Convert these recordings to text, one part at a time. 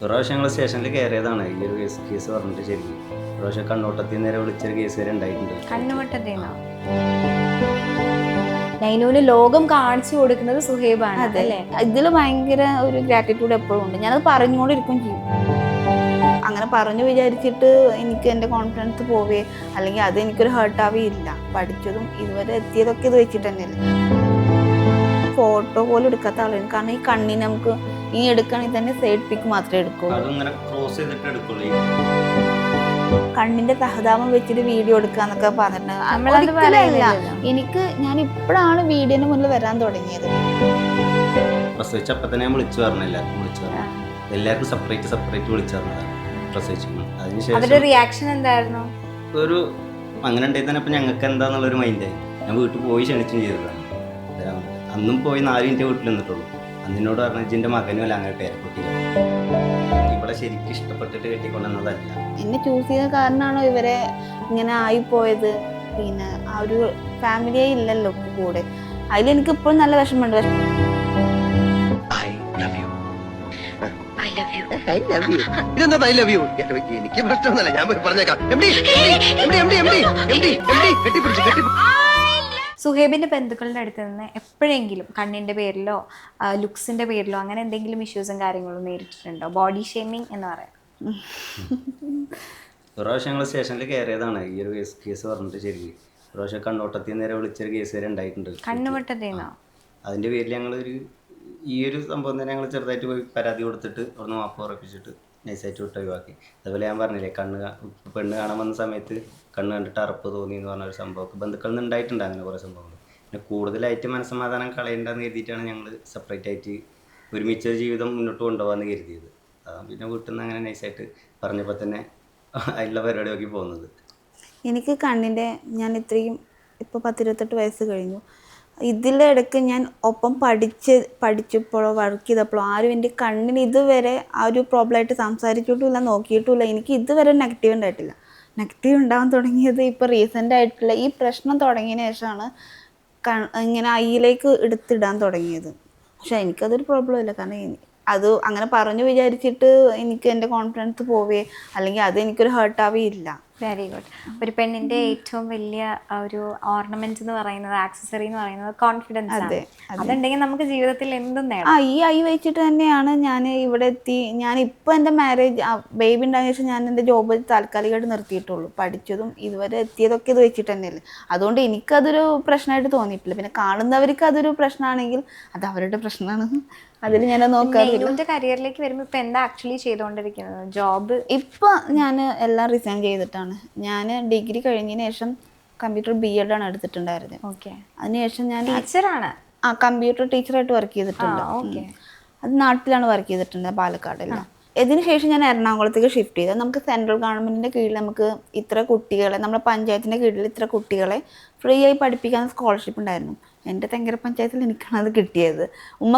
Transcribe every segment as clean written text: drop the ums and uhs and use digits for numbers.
ഒരു പ്രാവശ്യം ഞങ്ങൾ സ്റ്റേഷനിൽ കയറിയതാണ് ഈ ഒരു കേസ് പറഞ്ഞിട്ട്. ശരിക്കും ഒരു പ്രാവശ്യം കണ്ണോട്ടത്തിൽ നേരെ വിളിച്ചൊരു കേസ് വരെ ഉണ്ടായിട്ടുണ്ട്. കണ്ണുവട്ടത്തേന്നോ? നൈനുവിന് ലോകം കാണിച്ചു കൊടുക്കുന്നത് സുഹൈബാണ്. അതല്ലേ, ഇതിൽ ഭയങ്കര ഒരു ഗ്രാറ്റിറ്റ്യൂഡ് എപ്പോഴും ഉണ്ട്. ഞാനത് പറഞ്ഞുകൊണ്ടിരിക്കും ചെയ്യും. അങ്ങനെ പറഞ്ഞു വിചാരിച്ചിട്ട് എനിക്ക് എൻ്റെ കോൺഫിഡൻസ് പോവേ അല്ലെങ്കിൽ അത് എനിക്കൊരു ഹേർട്ടാവേ ഇല്ല. പഠിച്ചതും ഇതുവരെ എത്തിയതൊക്കെ ഇത് വെച്ചിട്ട് തന്നെയല്ലേ. ഫോട്ടോ പോലും എടുക്കാത്ത ആളാണ്. കാരണം ഈ കണ്ണിന് നമുക്ക് ഈ എടുക്കുകയാണെങ്കിൽ തന്നെ സൈഡ് പിക്ക് മാത്രമേ എടുക്കുള്ളൂ. കണ്ണിന്റെ സഹതാപം വെച്ചിട്ട് വീഡിയോ എടുക്കാന്നൊക്കെ പറഞ്ഞിട്ടുണ്ട്. എനിക്ക് ഞാൻ ഇപ്പോഴാണ് വീഡിയോന് മുന്നിൽ വരാൻ തുടങ്ങിയത്. പ്രസവിച്ചപ്പോൾ തന്നെ ഞാൻ വിളിച്ചു പറഞ്ഞില്ല, എല്ലാവർക്കും സെപ്പറേറ്റ് വിളിച്ചു പറഞ്ഞതാണ് പ്രസവിച്ചു. അതിന്റെ റിയാക്ഷൻ എന്തായിരുന്നു? ഒരു അങ്ങനെ ഉണ്ടായി തന്നെ അപ്പം ഞങ്ങൾക്ക് എന്താന്നുള്ളൊരു മൈൻഡായി. ഞാൻ വീട്ടിൽ പോയി ക്ഷണിച്ചും ചെയ്തതാണ്. അന്നും പോയി 4 മിനിറ്റ് വീട്ടിൽ നിന്നിട്ടുള്ളൂ. അന്നിനോട് പറഞ്ഞ എൻ്റെ മകനും അല്ല അങ്ങനെ പേരക്കുട്ടിയില്ല. ഇവിടെ ശരിക്കും ഇഷ്ടപ്പെട്ടിട്ട് കെട്ടിക്കൊണ്ടുവന്നതല്ല. എന്നെ ചൂസ് ചെയ്ത കാരണമാണോ ഇവരെ ഇങ്ങനെ ആയിപ്പോയത്? പിന്നെ ആ ഒരു ഫാമിലിയെ ഇല്ലല്ലോ കൂടെ. അതിലെനിക്ക് ഇപ്പോഴും നല്ല വിഷമമുണ്ട്. എനിക്ക് പ്രശ്നമൊന്നുമല്ല, ഞാൻ പറഞ്ഞേക്കാം. സുഹൈബിന്റെ ബന്ധുക്കളുടെ അടുത്ത് നിന്ന് എപ്പോഴെങ്കിലും കണ്ണിന്റെ പേരിലോ ലുക്സിന്റെ പേരിലോ അങ്ങനെ എന്തെങ്കിലും ഇഷ്യൂസും കാര്യങ്ങളും നേരിട്ടിട്ടുണ്ടോ? ബോഡി ഷേമിങ് എന്ന് പറയാം. ഒരു പ്രാവശ്യം ഞങ്ങൾ സ്റ്റേഷനിൽ കയറിയതാണ് ഈ ഒരു കേസ് പറഞ്ഞിട്ട്. ശരിക്കും ഒരു പ്രാവശ്യം കണ്ണോട്ടത്തിൽ നേരെ വിളിച്ചൊരു കേസ് വരെ ഉണ്ടായിട്ടുണ്ട്. കണ്ണുവട്ടത്തേന്നോ? അതിൻ്റെ പേരിൽ ഞങ്ങളൊരു ഈ ഒരു സംഭവം തന്നെ ഞങ്ങൾ ചെറുതായിട്ട് പോയി പരാതി കൊടുത്തിട്ട് അവിടുന്ന് മാപ്പ് ഉറപ്പിച്ചിട്ട് നൈസായിട്ട് വിട്ട് ഒഴിവാക്കി. അതുപോലെ ഞാൻ പറഞ്ഞില്ലേ, പെണ്ണ് കാണാൻ വന്ന സമയത്ത് കണ്ണ് കണ്ടിട്ട് അറപ്പ് തോന്നി എന്ന് പറഞ്ഞൊരു സംഭവമൊക്കെ ബന്ധുക്കളിൽ നിന്ന് ഉണ്ടായിട്ടുണ്ട്. അങ്ങനെ കുറേ സംഭവങ്ങൾ. പിന്നെ കൂടുതലായിട്ട് മനസ്സമാധാനം കളയേണ്ടെന്ന് കരുതിയിട്ടാണ് ഞങ്ങൾ സെപ്പറേറ്റ് ആയിട്ട് ഒരുമിച്ചൊരു ജീവിതം മുന്നോട്ട് കൊണ്ടുപോകാമെന്ന് കരുതിയത്. പിന്നെ വീട്ടിൽ നിന്ന് അങ്ങനെ നൈസായിട്ട് പറഞ്ഞപ്പോൾ തന്നെ അതിലുള്ള പരിപാടി നോക്കി പോകുന്നത്. എനിക്ക് കണ്ണിൻ്റെ ഞാൻ ഇത്രയും ഇപ്പോൾ 10-28 വയസ്സ് കഴിഞ്ഞു. ഇതിൻ്റെ ഇടയ്ക്ക് ഞാൻ ഒപ്പം പഠിച്ചപ്പോഴോ വർക്ക് ചെയ്തപ്പോഴോ ആരും എൻ്റെ കണ്ണിന് ഇതുവരെ ആ ഒരു പ്രോബ്ലമായിട്ട് സംസാരിച്ചിട്ടുമില്ല, നോക്കിയിട്ടുമില്ല. എനിക്ക് ഇതുവരെ നെഗറ്റീവ് ഉണ്ടായിട്ടില്ല. നെഗറ്റീവ് ഉണ്ടാകാൻ തുടങ്ങിയത് ഇപ്പോൾ റീസെൻ്റ് ആയിട്ടുള്ള ഈ പ്രശ്നം തുടങ്ങിയതിന് ശേഷമാണ് ഇങ്ങനെ ഐയിലേക്ക് എടുത്തിടാൻ തുടങ്ങിയത്. പക്ഷെ എനിക്കതൊരു പ്രോബ്ലം ഇല്ല. കാരണം അത് അങ്ങനെ പറഞ്ഞു വിചാരിച്ചിട്ട് എനിക്ക് എൻ്റെ കോൺഫിഡൻസ് പോവേ അല്ലെങ്കിൽ അത് എനിക്കൊരു ഹേർട്ടാവേ ഇല്ല. Very good. ഒരു പെണ്ണിന്റെ ഏറ്റവും വലിയ ഒരു ഓർണമെന്റ് എന്ന് പറയുന്നത്, ആക്സസറി എന്ന് പറയുന്നത് കോൺഫിഡൻസ് ആണ്. അതുണ്ടെങ്കിൽ നമുക്ക് ജീവിതത്തിൽ എന്തും നേടാം. ഈ ഐ വെച്ചിട്ട് തന്നെയാണ് ഞാൻ ഇവിടെ എത്തി. ഞാനിപ്പോൾ എൻ്റെ മാരേജ് ബേബി ഉണ്ടായതിനു ശേഷം ഞാൻ എൻ്റെ ജോബ് താൽക്കാലികമായിട്ട് നിർത്തിയിട്ടുള്ളൂ. പഠിച്ചതും ഇതുവരെ എത്തിയതൊക്കെ ഇത് വെച്ചിട്ട് തന്നെയല്ലേ. അതുകൊണ്ട് എനിക്കതൊരു പ്രശ്നമായിട്ട് തോന്നിയിട്ടില്ല. പിന്നെ കാണുന്നവർക്ക് അതൊരു പ്രശ്നമാണെങ്കിൽ അത് അവരുടെ പ്രശ്നമാണ്. അതിൽ ഞാൻ നോക്കാറില്ല. കരിയറിലേക്ക് വരുമ്പോൾ ഇപ്പൊ എന്താ ആക്ച്വലി ചെയ്തുകൊണ്ടിരിക്കുന്നത്? ജോബ് ഇപ്പൊ ഞാൻ എല്ലാം റിസൈൻ ചെയ്തിട്ടാണ്. ഞാൻ ഡിഗ്രി കഴിഞ്ഞതിന് ശേഷം കമ്പ്യൂട്ടർ BEd ആണ് എടുത്തിട്ടുണ്ടായിരുന്നത്. ഓക്കെ. അതിനുശേഷം ഞാൻ ടീച്ചറാണ്. കമ്പ്യൂട്ടർ ടീച്ചറായിട്ട് വർക്ക് ചെയ്തിട്ടുണ്ട്. അത് നാട്ടിലാണ് വർക്ക് ചെയ്തിട്ടുണ്ട്, പാലക്കാടെല്ലാം. ഇതിനുശേഷം ഞാൻ എറണാകുളത്തേക്ക് ഷിഫ്റ്റ് ചെയ്തത്. നമുക്ക് സെൻട്രൽ ഗവൺമെൻറ്റിൻ്റെ കീഴിൽ നമുക്ക് ഇത്ര കുട്ടികളെ, നമ്മുടെ പഞ്ചായത്തിൻ്റെ കീഴിൽ ഇത്ര കുട്ടികളെ ഫ്രീ ആയി പഠിപ്പിക്കാൻ സ്കോളർഷിപ്പ് ഉണ്ടായിരുന്നു. എൻ്റെ തെങ്കര പഞ്ചായത്തിൽ എനിക്കാണ് അത് കിട്ടിയത്.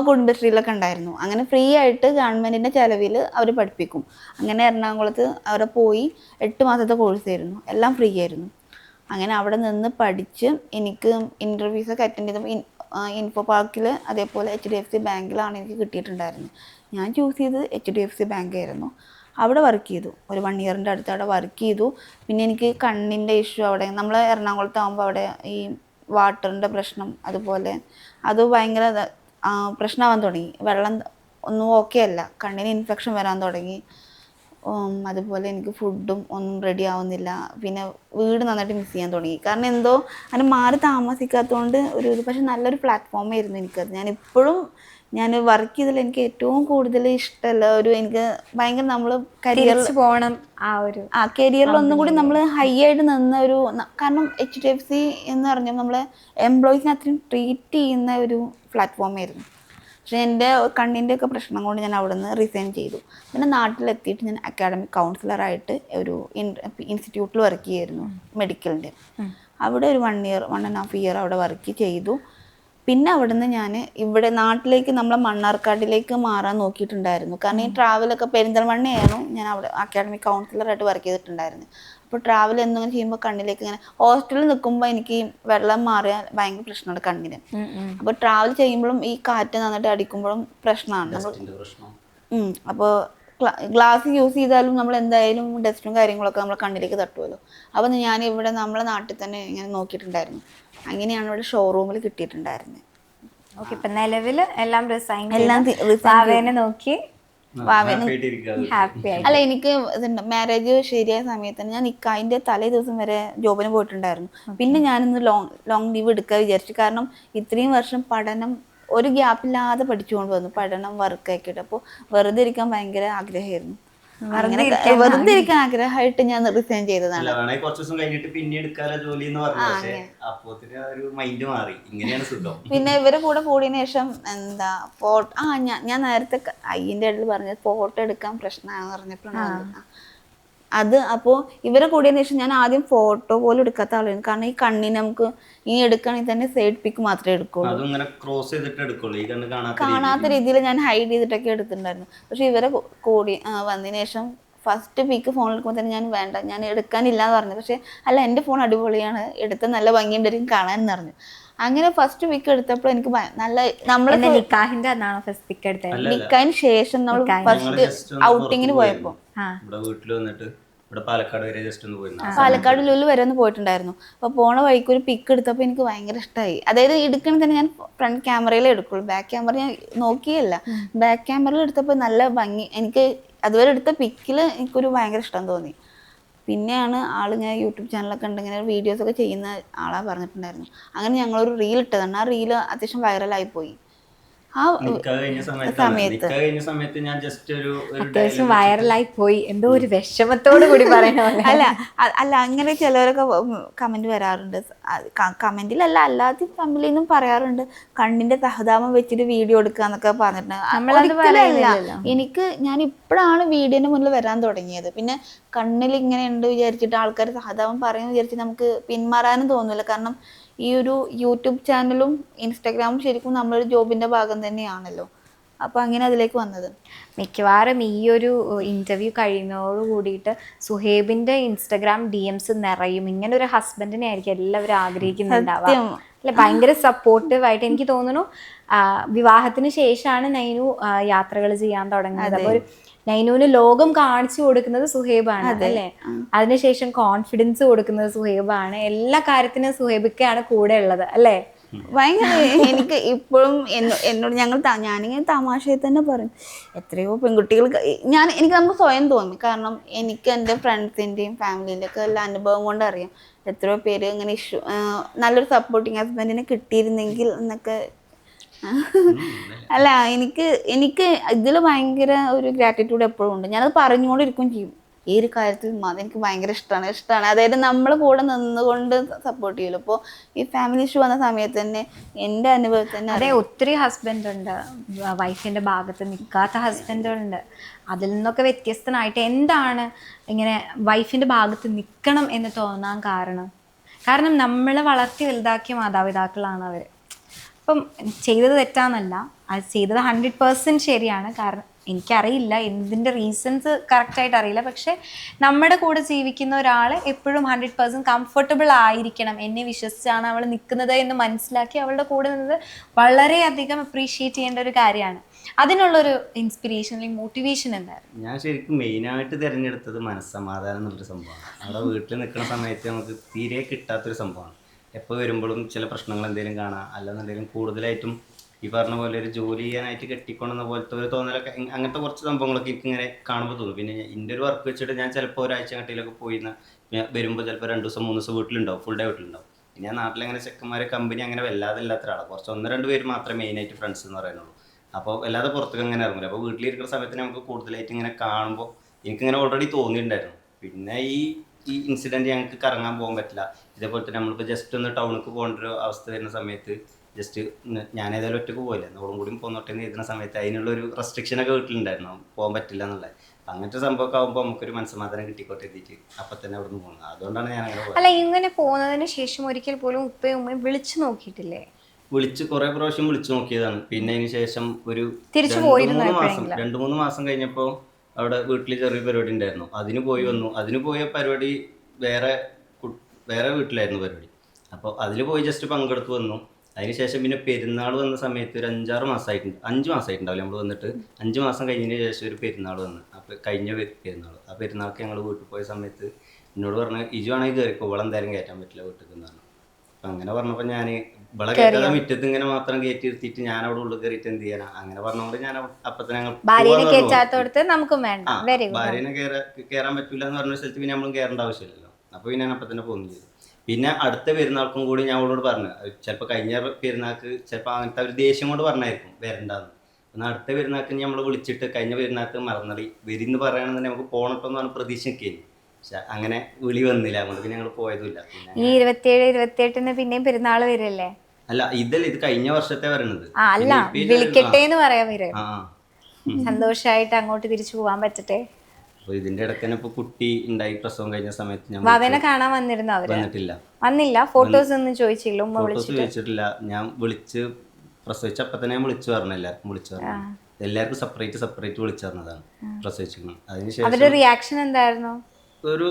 കുടുംബശ്രീയിലൊക്കെ ഉണ്ടായിരുന്നു. അങ്ങനെ ഫ്രീ ആയിട്ട് ഗവൺമെൻറ്റിൻ്റെ ചിലവിൽ അവർ പഠിപ്പിക്കും. അങ്ങനെ എറണാകുളത്ത് അവിടെ പോയി 8 മാസത്തെ കോഴ്സായിരുന്നു. എല്ലാം ഫ്രീ ആയിരുന്നു. അങ്ങനെ അവിടെ നിന്ന് പഠിച്ച് എനിക്ക് ഇൻ്റർവ്യൂസൊക്കെ അറ്റൻഡ് ചെയ്തപ്പോൾ ഇൻഫോ പാർക്കിൽ അതേപോലെ HDFC ബാങ്കിലാണ് എനിക്ക് കിട്ടിയിട്ടുണ്ടായിരുന്നത്. ഞാൻ ചൂസ് ചെയ്തത് HDFC ബാങ്ക് ആയിരുന്നു. അവിടെ വർക്ക് ചെയ്തു. ഒരു 1 ഇയറിൻ്റെ അടുത്ത് അവിടെ വർക്ക് ചെയ്തു. പിന്നെ എനിക്ക് കണ്ണിൻ്റെ ഇഷ്യൂ അവിടെ, നമ്മൾ എറണാകുളത്താകുമ്പോൾ അവിടെ ഈ വാട്ടറിൻ്റെ പ്രശ്നം, അതുപോലെ അത് ഭയങ്കര പ്രശ്നമാവാൻ തുടങ്ങി. വെള്ളം ഒന്നും ഓക്കെ അല്ല, കണ്ണിന് ഇൻഫെക്ഷൻ വരാൻ തുടങ്ങി. അതുപോലെ എനിക്ക് ഫുഡും ഒന്നും റെഡി ആവുന്നില്ല. പിന്നെ വീട് നന്നായിട്ട് മിസ് ചെയ്യാൻ തുടങ്ങി. കാരണം എന്തോ അതിന് മാറി താമസിക്കാത്തതുകൊണ്ട് പക്ഷെ നല്ലൊരു പ്ലാറ്റ്ഫോമായിരുന്നു എനിക്കത്. ഞാൻ വർക്ക് ചെയ്തതിൽ എനിക്ക് ഏറ്റവും കൂടുതൽ ഇഷ്ടമല്ല എനിക്ക് ഭയങ്കര നമ്മൾ കരിയറിൽ പോകണം. കരിയറിൽ ഒന്നും കൂടി നമ്മൾ ഹൈ ആയിട്ട് നിന്ന ഒരു, കാരണം HDFC എന്ന് പറഞ്ഞാൽ നമ്മളെ എംപ്ലോയീസിനെ അത്രയും ട്രീറ്റ് ചെയ്യുന്ന ഒരു പ്ലാറ്റ്ഫോമായിരുന്നു. പക്ഷേ എൻ്റെ കണ്ണിൻ്റെ ഒക്കെ പ്രശ്നം കൊണ്ട് ഞാൻ അവിടെ നിന്ന് റിസൈൻ ചെയ്തു. പിന്നെ നാട്ടിലെത്തിയിട്ട് ഞാൻ അക്കാഡമിക് കൗൺസിലറായിട്ട് ഒരു ഇൻസ്റ്റിറ്റ്യൂട്ടിൽ വർക്ക് ചെയ്യായിരുന്നു, മെഡിക്കലിൻ്റെ. അവിടെ ഒരു 1.5 ഇയർ അവിടെ വർക്ക് ചെയ്തു. പിന്നെ അവിടെ നിന്ന് ഞാൻ ഇവിടെ നാട്ടിലേക്ക് നമ്മളെ മണ്ണാർക്കാടിലേക്ക് മാറാൻ നോക്കിയിട്ടുണ്ടായിരുന്നു. കാരണം ഈ ട്രാവലൊക്കെ പെരിന്തൽമണ്ണയായിരുന്നു ഞാൻ അവിടെ അക്കാഡമിക് കൗൺസിലറായിട്ട് വർക്ക് ചെയ്തിട്ടുണ്ടായിരുന്നു. അപ്പോൾ ട്രാവൽ എന്തെങ്കിലും ചെയ്യുമ്പോൾ കണ്ണിലേക്ക് ഇങ്ങനെ ഹോസ്റ്റലിൽ നിൽക്കുമ്പോൾ എനിക്ക് വെള്ളം മാറിയാൽ ഭയങ്കര പ്രശ്നമാണ് കണ്ണിന്. അപ്പോൾ ട്രാവൽ ചെയ്യുമ്പോഴും ഈ കാറ്റ് നന്നായിട്ട് അടിക്കുമ്പോഴും പ്രശ്നമാണ്. അപ്പോൾ ഗ്ലാസ് യൂസ് ചെയ്താലും നമ്മൾ എന്തായാലും ഡസ്റ്റും കാര്യങ്ങളൊക്കെ നമ്മളെ കണ്ണിലേക്ക് തട്ടുമല്ലോ. അപ്പം ഞാൻ ഇവിടെ നമ്മളെ നാട്ടിൽ തന്നെ ഇങ്ങനെ നോക്കിയിട്ടുണ്ടായിരുന്നു. അങ്ങനെയാണ് ഇവിടെ ഷോറൂമിൽ കിട്ടിയിട്ടുണ്ടായിരുന്നത്. ഓക്കെ, ഇപ്പൊ നിലവിൽ എല്ലാം റിസൈൻ നോക്കി ഹാപ്പി ആയി. അല്ല, എനിക്ക് മാരേജ് ശരിയായ സമയത്ത് തന്നെ ഞാൻ നിക്കാഹിന്റെ തലേ ദിവസം വരെ ജോബിന് പോയിട്ടുണ്ടായിരുന്നു. പിന്നെ ഞാനിന്ന് ലോങ് ലീവ് എടുക്കാൻ വിചാരിച്ചു. കാരണം ഇത്രയും വർഷം പഠനം ഒരു ഗ്യാപ്പില്ലാതെ പഠിച്ചുകൊണ്ട് വന്നു, പഠനം വർക്കൊക്കെ ഇട്ട്. അപ്പോൾ വെറുതെ ഇരിക്കാൻ ഭയങ്കര ആഗ്രഹമായിരുന്നു. വെറുതെ ഇരിക്കാൻ ആഗ്രഹമായിട്ട് ഞാൻ റിസൈൻ ചെയ്തതാണ്. പിന്നെ ഇവരെ കൂടെ കൂടിയതിനു ശേഷം എന്താ ഞാൻ നേരത്തെ അയ്യന്റെ ഇടയിൽ പറഞ്ഞത് ഫോട്ടോ എടുക്കാൻ പ്രശ്നമാണെന്ന് പറഞ്ഞപ്പോഴാണ് അത്. അപ്പോൾ ഇവരെ കൂടിയതിനു ശേഷം ഞാൻ ആദ്യം ഫോട്ടോ പോലും എടുക്കാത്ത ആളായിരുന്നു. കാരണം ഈ കണ്ണിന് നമുക്ക് ഇനി എടുക്കുകയാണെങ്കിൽ തന്നെ സൈഡ് പിക്ക് മാത്രമേ എടുക്കുള്ളൂ. കാണാത്ത രീതിയിൽ ഞാൻ ഹൈഡ് ചെയ്തിട്ടൊക്കെ എടുത്തിട്ടുണ്ടായിരുന്നു. പക്ഷെ ഇവരെ കൂടി വന്നതിന് ശേഷം ഫസ്റ്റ് പിക്ക് ഫോൺ എടുക്കുമ്പോൾ തന്നെ ഞാൻ വേണ്ട, ഞാൻ എടുക്കാനില്ല എന്ന് പറഞ്ഞു. പക്ഷെ അല്ല, എൻ്റെ ഫോൺ അടിപൊളിയാണ്, എടുത്ത നല്ല ഭംഗിയുണ്ടായിരിക്കും കാണാൻ എന്ന് പറഞ്ഞു. അങ്ങനെ ഫസ്റ്റ് പിക്ക് എടുത്തപ്പോൾ എനിക്ക് നല്ല നമ്മളെ നിക്കാഹിന് ശേഷം നമ്മൾ ഫസ്റ്റ് ഔട്ടിങ്ങിന് പോയപ്പോൾ പാലക്കാട് ലുലു വരെ ഒന്ന് പോയിട്ടുണ്ടായിരുന്നു. അപ്പോൾ പോണ വഴിക്ക് ഒരു പിക്ക് എടുത്തപ്പോൾ എനിക്ക് ഭയങ്കര ഇഷ്ടമായി. അതായത് എടുക്കണ തന്നെ ഞാൻ ഫ്രണ്ട് ക്യാമറയിൽ എടുക്കുള്ളൂ, ബാക്ക് ക്യാമറ ഞാൻ നോക്കിയല്ല. ബാക്ക് ക്യാമറയിൽ എടുത്തപ്പോൾ നല്ല ഭംഗി. എനിക്ക് അതുവരെ എടുത്ത പിക്കിൽ എനിക്കൊരു ഭയങ്കര ഇഷ്ടം തോന്നി. പിന്നെയാണ് ആളിങ്ങനെ യൂട്യൂബ് ചാനലൊക്കെ ഉണ്ട്, ഇങ്ങനെ വീഡിയോസൊക്കെ ചെയ്യുന്ന ആളാ പറഞ്ഞിട്ടുണ്ടായിരുന്നു. അങ്ങനെ ഞങ്ങളൊരു റീൽ ഇട്ടതാണ്. ആ റീൽ അത്യാവശ്യം വൈറലായി ആ സമയത്ത് ഞാൻ ജസ്റ്റ് ഒരു അത്യാവശ്യം വൈറലായി പോയി. എന്തോ ഒരു വിഷമത്തോട് കൂടി പറയണ അല്ല അങ്ങനെ ചിലവരൊക്കെ കമന്റ് വരാറുണ്ട്. കമന്റിലല്ല, അല്ലാതെ ഫാമിലിയിൽ നിന്നും പറയാറുണ്ട്, കണ്ണിന്റെ സഹതാപം വെച്ചിട്ട് വീഡിയോ എടുക്കുക എന്നൊക്കെ പറഞ്ഞിട്ടുണ്ട്. ഞാൻ ഇപ്പോഴാണ് വീഡിയോന്റെ മുന്നിൽ വരാൻ തുടങ്ങിയത്. പിന്നെ കണ്ണിൽ ഇങ്ങനെ ഉണ്ട് വിചാരിച്ചിട്ട് ആൾക്കാർ സഹതാപം പറയുമെന്ന് വിചാരിച്ചിട്ട് നമുക്ക് പിന്മാറാനും തോന്നില്ല. കാരണം ഈ ഒരു യൂട്യൂബ് ചാനലും ഇൻസ്റ്റാഗ്രാമും ശരിക്കും നമ്മളൊരു ജോബിന്റെ ഭാഗം തന്നെയാണല്ലോ. അപ്പൊ അങ്ങനെ അതിലേക്ക് വന്നത്. മിക്കവാറും ഈ ഒരു ഇന്റർവ്യൂ കഴിയുന്നതോട് കൂടിയിട്ട് സുഹേബിന്റെ ഇൻസ്റ്റാഗ്രാം DMs നിറയും. ഇങ്ങനെ ഒരു ഹസ്ബൻഡിനെ ആയിരിക്കും എല്ലാവരും ആഗ്രഹിക്കുന്നുണ്ടാവുക. അല്ലെ, ഭയങ്കര സപ്പോർട്ടീവ് ആയിട്ട്. എനിക്ക് തോന്നുന്നു വിവാഹത്തിന് ശേഷമാണ് നൈനു യാത്രകൾ ചെയ്യാൻ തുടങ്ങുന്നത്. അപ്പോൾ നൈനുവിന് ലോകം കാണിച്ചു കൊടുക്കുന്നത് സുഹേബാണ് അല്ലേ. അതിനുശേഷം കോൺഫിഡൻസ് കൊടുക്കുന്നത് സുഹേബാണ്. എല്ലാ കാര്യത്തിനും സുഹേബിക്കാണ് കൂടെ ഉള്ളത് അല്ലേ. ഭയങ്കര എനിക്ക് ഇപ്പോഴും എന്നോട് ഞാനിങ്ങനെ തമാശയിൽ തന്നെ പറയും, എത്രയോ പെൺകുട്ടികൾ എനിക്ക് നമുക്ക് സ്വയം തോന്നി. കാരണം എനിക്ക് എൻ്റെ ഫ്രണ്ട്സിൻ്റെയും ഫാമിലിൻ്റെ ഒക്കെ എല്ലാ അനുഭവം കൊണ്ട് അറിയാം എത്രയോ പേര് ഇങ്ങനെ നല്ലൊരു സപ്പോർട്ടിങ് ഹസ്ബൻഡിനെ കിട്ടിയിരുന്നെങ്കിൽ എന്നൊക്കെ. അല്ല, എനിക്ക് ഇതിൽ ഭയങ്കര ഒരു ഗ്രാറ്റിറ്റ്യൂഡ് എപ്പോഴും ഉണ്ട്. ഞാനത് പറഞ്ഞുകൊണ്ടിരിക്കുകയും ചെയ്യും. ഈ ഒരു കാര്യത്തിൽ എനിക്ക് ഭയങ്കര ഇഷ്ടമാണ്. അതായത് നമ്മൾ കൂടെ നിന്നുകൊണ്ട് സപ്പോർട്ട് ചെയ്യുമല്ലോ. ഇപ്പോൾ ഈ ഫാമിലി ഇഷ്യൂ വന്ന സമയത്ത് തന്നെ എൻ്റെ അനുഭവത്തിൽ തന്നെ അതെ, ഒത്തിരി ഹസ്ബൻഡ് ഉണ്ട്, വൈഫിൻ്റെ ഭാഗത്ത് നിൽക്കാത്ത ഹസ്ബൻഡുണ്ട്. അതിൽ നിന്നൊക്കെ വ്യത്യസ്തനായിട്ട് എന്താണ് ഇങ്ങനെ വൈഫിൻ്റെ ഭാഗത്ത് നിൽക്കണം എന്ന് തോന്നാൻ കാരണം നമ്മളെ വളർത്തി വലുതാക്കിയ മാതാപിതാക്കളാണ് അവർ. അപ്പം ചെയ്തത് തെറ്റാന്നല്ല, അത് ചെയ്തത് 100% ശരിയാണ്. കാരണം എനിക്കറിയില്ല എന്തിൻ്റെ റീസൺസ് കറക്റ്റായിട്ട് അറിയില്ല. പക്ഷെ നമ്മുടെ കൂടെ ജീവിക്കുന്ന ഒരാൾ എപ്പോഴും 100% കംഫർട്ടബിൾ ആയിരിക്കണം. എന്നെ വിശ്വസിച്ചാണ് അവൾ നിൽക്കുന്നത് എന്ന് മനസ്സിലാക്കി അവളുടെ കൂടെ നിന്നത് വളരെയധികം അപ്രീഷിയേറ്റ് ചെയ്യേണ്ട ഒരു കാര്യമാണ്. അതിനുള്ളൊരു ഇൻസ്പിറേഷൻ അല്ലെങ്കിൽ മോട്ടിവേഷൻ എന്തായിരുന്നു? ഞാൻ ശരിക്കും മെയിനായിട്ട് തിരഞ്ഞെടുത്തത് മനസ്സമാധാനം എന്നുള്ളൊരു സംഭവമാണ്. അവിടെ വീട്ടിൽ നിൽക്കുന്ന സമയത്ത് നമുക്ക് തീരെ കിട്ടാത്തൊരു സംഭവമാണ്. എപ്പോൾ വരുമ്പോഴും ചില പ്രശ്നങ്ങൾ എന്തെങ്കിലും കാണാം, അല്ലെന്നുണ്ടെങ്കിലും കൂടുതലായിട്ടും ഈ പറഞ്ഞ പോലെ ഒരു ജോലി ചെയ്യാനായിട്ട് കെട്ടിക്കൊണ്ടുന്ന പോലത്തെ ഒരു തോന്നലൊക്കെ, അങ്ങനത്തെ കുറച്ച് സംഭവങ്ങളൊക്കെ എനിക്ക് ഇങ്ങനെ കാണുമ്പോൾ തോന്നും. പിന്നെ എൻ്റെ ഒരു വർക്ക് വെച്ചിട്ട് ഞാൻ ചിലപ്പോൾ ഒരാഴ്ച കട്ടിയിലൊക്കെ പോയി വരുമ്പോൾ ചിലപ്പോൾ 2 ദിവസം 3 ദിവസം വീട്ടിലുണ്ടാവും, ഫുൾ ഡേ വീട്ടിലുണ്ടാവും. പിന്നെ ഞാൻ നാട്ടിലങ്ങനെ ചെക്കന്മാരെ കമ്പനി അങ്ങനെ വല്ലാതെ ഇല്ലാത്ത ഒരാളാണ്. കുറച്ച് 1-2 പേര് മാത്രമേ മെയിനായിട്ട് ഫ്രണ്ട്സ് എന്ന് പറയുന്നുള്ളൂ. അപ്പോൾ വല്ലാതെ പുറത്തേക്ക് അങ്ങനെ ഇറങ്ങില്ല. അപ്പോൾ വീട്ടിലിരിക്കുന്ന സമയത്ത് നമുക്ക് കൂടുതലായിട്ട് ഇങ്ങനെ കാണുമ്പോൾ എനിക്കിങ്ങനെ ഓൾറെഡി തോന്നിയിട്ടുണ്ടായിരുന്നു. പിന്നെ ഈ ഇൻസിഡൻറ്റ് ഞങ്ങൾക്ക് കറങ്ങാൻ പോകാൻ പറ്റില്ല. ഇതേപോലെ തന്നെ നമ്മളിപ്പോൾ ജസ്റ്റ് ഒന്ന് ടൗണിലേക്ക് പോകേണ്ട ഒരു അവസ്ഥ വരുന്ന സമയത്ത് ജസ്റ്റ് ഞാൻ ഏതായാലും ഒറ്റക്ക് പോയില്ല, എന്നോടും കൂടി പോന്നോട്ടെന്ന് എഴുതുന്ന സമയത്ത് അതിനുള്ളൊരു റെസ്ട്രിക്ഷനൊക്കെ വീട്ടിലുണ്ടായിരുന്നു, പോകാൻ പറ്റില്ല എന്നുള്ളത്. അങ്ങനത്തെ സംഭവമൊക്കെ ആകുമ്പോൾ നമുക്കൊരു മനസ്സമാധാനം കിട്ടിക്കോട്ടെ എത്തിയിട്ട് അപ്പം തന്നെ അവിടെ നിന്ന് പോകുന്നത്. അതുകൊണ്ടാണ് ഞാൻ അങ്ങനെ പോയത്. അല്ല, ഇങ്ങനെ പോകുന്നതിന് ശേഷം ഒരിക്കൽ പോലും ഉപ്പയും ഉമ്മയും വിളിച്ചു നോക്കിയിട്ടില്ലേ? വിളിച്ച് കുറേ പ്രാവശ്യം വിളിച്ചു നോക്കിയതാണ്. പിന്നെ അതിന് ശേഷം ഒരു 2-3 മാസം കഴിഞ്ഞപ്പോൾ അവിടെ വീട്ടിൽ ചെറിയ പരിപാടി ഉണ്ടായിരുന്നു, അതിന് പോയി വന്നു. അതിന് പോയ പരിപാടി വേറെ വീട്ടിലായിരുന്നു പരിപാടി. അപ്പോൾ അതിൽ പോയി ജസ്റ്റ് പങ്കെടുത്ത് വന്നു. അതിനുശേഷം പിന്നെ പെരുന്നാൾ വന്ന സമയത്ത് ഒരു 5-6 മാസമായിട്ടുണ്ട്, 5 മാസമായിട്ടുണ്ടാവില്ല നമ്മൾ വന്നിട്ട്. 5 മാസം കഴിഞ്ഞതിന് ശേഷം ഒരു പെരുന്നാൾ വന്ന്. അപ്പോൾ കഴിഞ്ഞ പെരുന്നാൾ, ആ പെരുന്നാൾക്ക് ഞങ്ങൾ വീട്ടിൽ പോയ സമയത്ത് എന്നോട് പറഞ്ഞ് ഇജു ആണെങ്കിൽ കയറിക്കോ, ഇവിടെ എന്തായാലും കയറ്റാൻ പറ്റില്ല വീട്ടിൽ എന്നാണ്. അപ്പം അങ്ങനെ പറഞ്ഞപ്പോൾ ഞാൻ ഇവിടെ കയറ്റാതെ മുറ്റത്ത് ഇങ്ങനെ മാത്രം കയറ്റി നിർത്തിയിട്ട് ഞാൻ അവിടെ ഉള്ളിൽ കയറിയിട്ട് എന്ത് ചെയ്യാനാ, അങ്ങനെ പറഞ്ഞുകൊണ്ട് ഞാൻ അപ്പം തന്നെ ഞങ്ങൾ ഭാര്യനെ കയറ്റാത്തോടത്ത് നമുക്കും വേണ്ട. Very good. ഭാര്യനെ കയറാൻ പറ്റില്ല എന്ന് പറഞ്ഞ സ്ഥലത്ത് പിന്നെ നമ്മൾ കയറേണ്ട ആവശ്യമില്ലല്ലോ. അപ്പോൾ പിന്നെ ഞാൻ അപ്പം തന്നെ പോകുന്നു ചെയ്തു. പിന്നെ അടുത്ത പെരുന്നാൾക്കും കൂടി ഞാൻ അവളോട് പറഞ്ഞു, ചിലപ്പോൾ കഴിഞ്ഞ പെരുന്നാൾക്ക് ചിലപ്പോൾ അങ്ങനത്തെ ഒരു ദേഷ്യം കൊണ്ട് പറഞ്ഞായിരിക്കും വരണ്ടാന്ന്. എന്നാൽ അടുത്ത പെരുന്നാൾക്ക് നമ്മൾ വിളിച്ചിട്ട് കഴിഞ്ഞ പെരുന്നാൾക്ക് മറന്നടി വരിന്ന് പറയണമെന്നുണ്ടെങ്കിൽ നമുക്ക് പോകണട്ടോന്ന് പറഞ്ഞ് പ്രതീക്ഷിക്കുന്നു. പക്ഷെ അങ്ങനെ വിളി വന്നില്ല, അതുകൊണ്ട് പിന്നെ ഞങ്ങൾ പോയതുമില്ല. ഈ 27-28 പിന്നെയും പെരുന്നാൾ വരല്ലേ? അല്ല, ഇത് കഴിഞ്ഞ വർഷത്തെ വരണത്. അല്ല, വിളിക്കട്ടെ എന്ന് പറയാൻ വരും. ആ സന്തോഷമായിട്ട് അങ്ങോട്ട് തിരിച്ചു പോകാൻ പറ്റട്ടെ. അപ്പൊ ഇതിന്റെ ഇടയ്ക്ക് തന്നെ ഇപ്പൊ കുട്ടി ഉണ്ടായി, പ്രസവം കഴിഞ്ഞ സമയത്ത് ഞാൻ വാവനെ കാണാൻ വന്നിരുന്നു. അവര് വന്നിട്ടില്ല. വന്നില്ല. ഫോട്ടോസ് ഒന്നും ചോദിച്ചില്ല. ഫോട്ടോസ് ചോദിച്ചിട്ടില്ല. ഞാൻ വിളിച്ച് പ്രസവിച്ചപ്പോ തന്നെ ഞാൻ വിളിച്ചു പറഞ്ഞു, എല്ലാവർക്കും വിളിച്ചു പറഞ്ഞു. എല്ലാവർക്കും സെപ്പറേറ്റ് വിളിച്ചു പറഞ്ഞതാണ് പ്രസവിച്ചിരുന്നു. അതിനുശേഷം അവരുടെ റിയാക്ഷൻ എന്തായിരുന്നു? ഒരു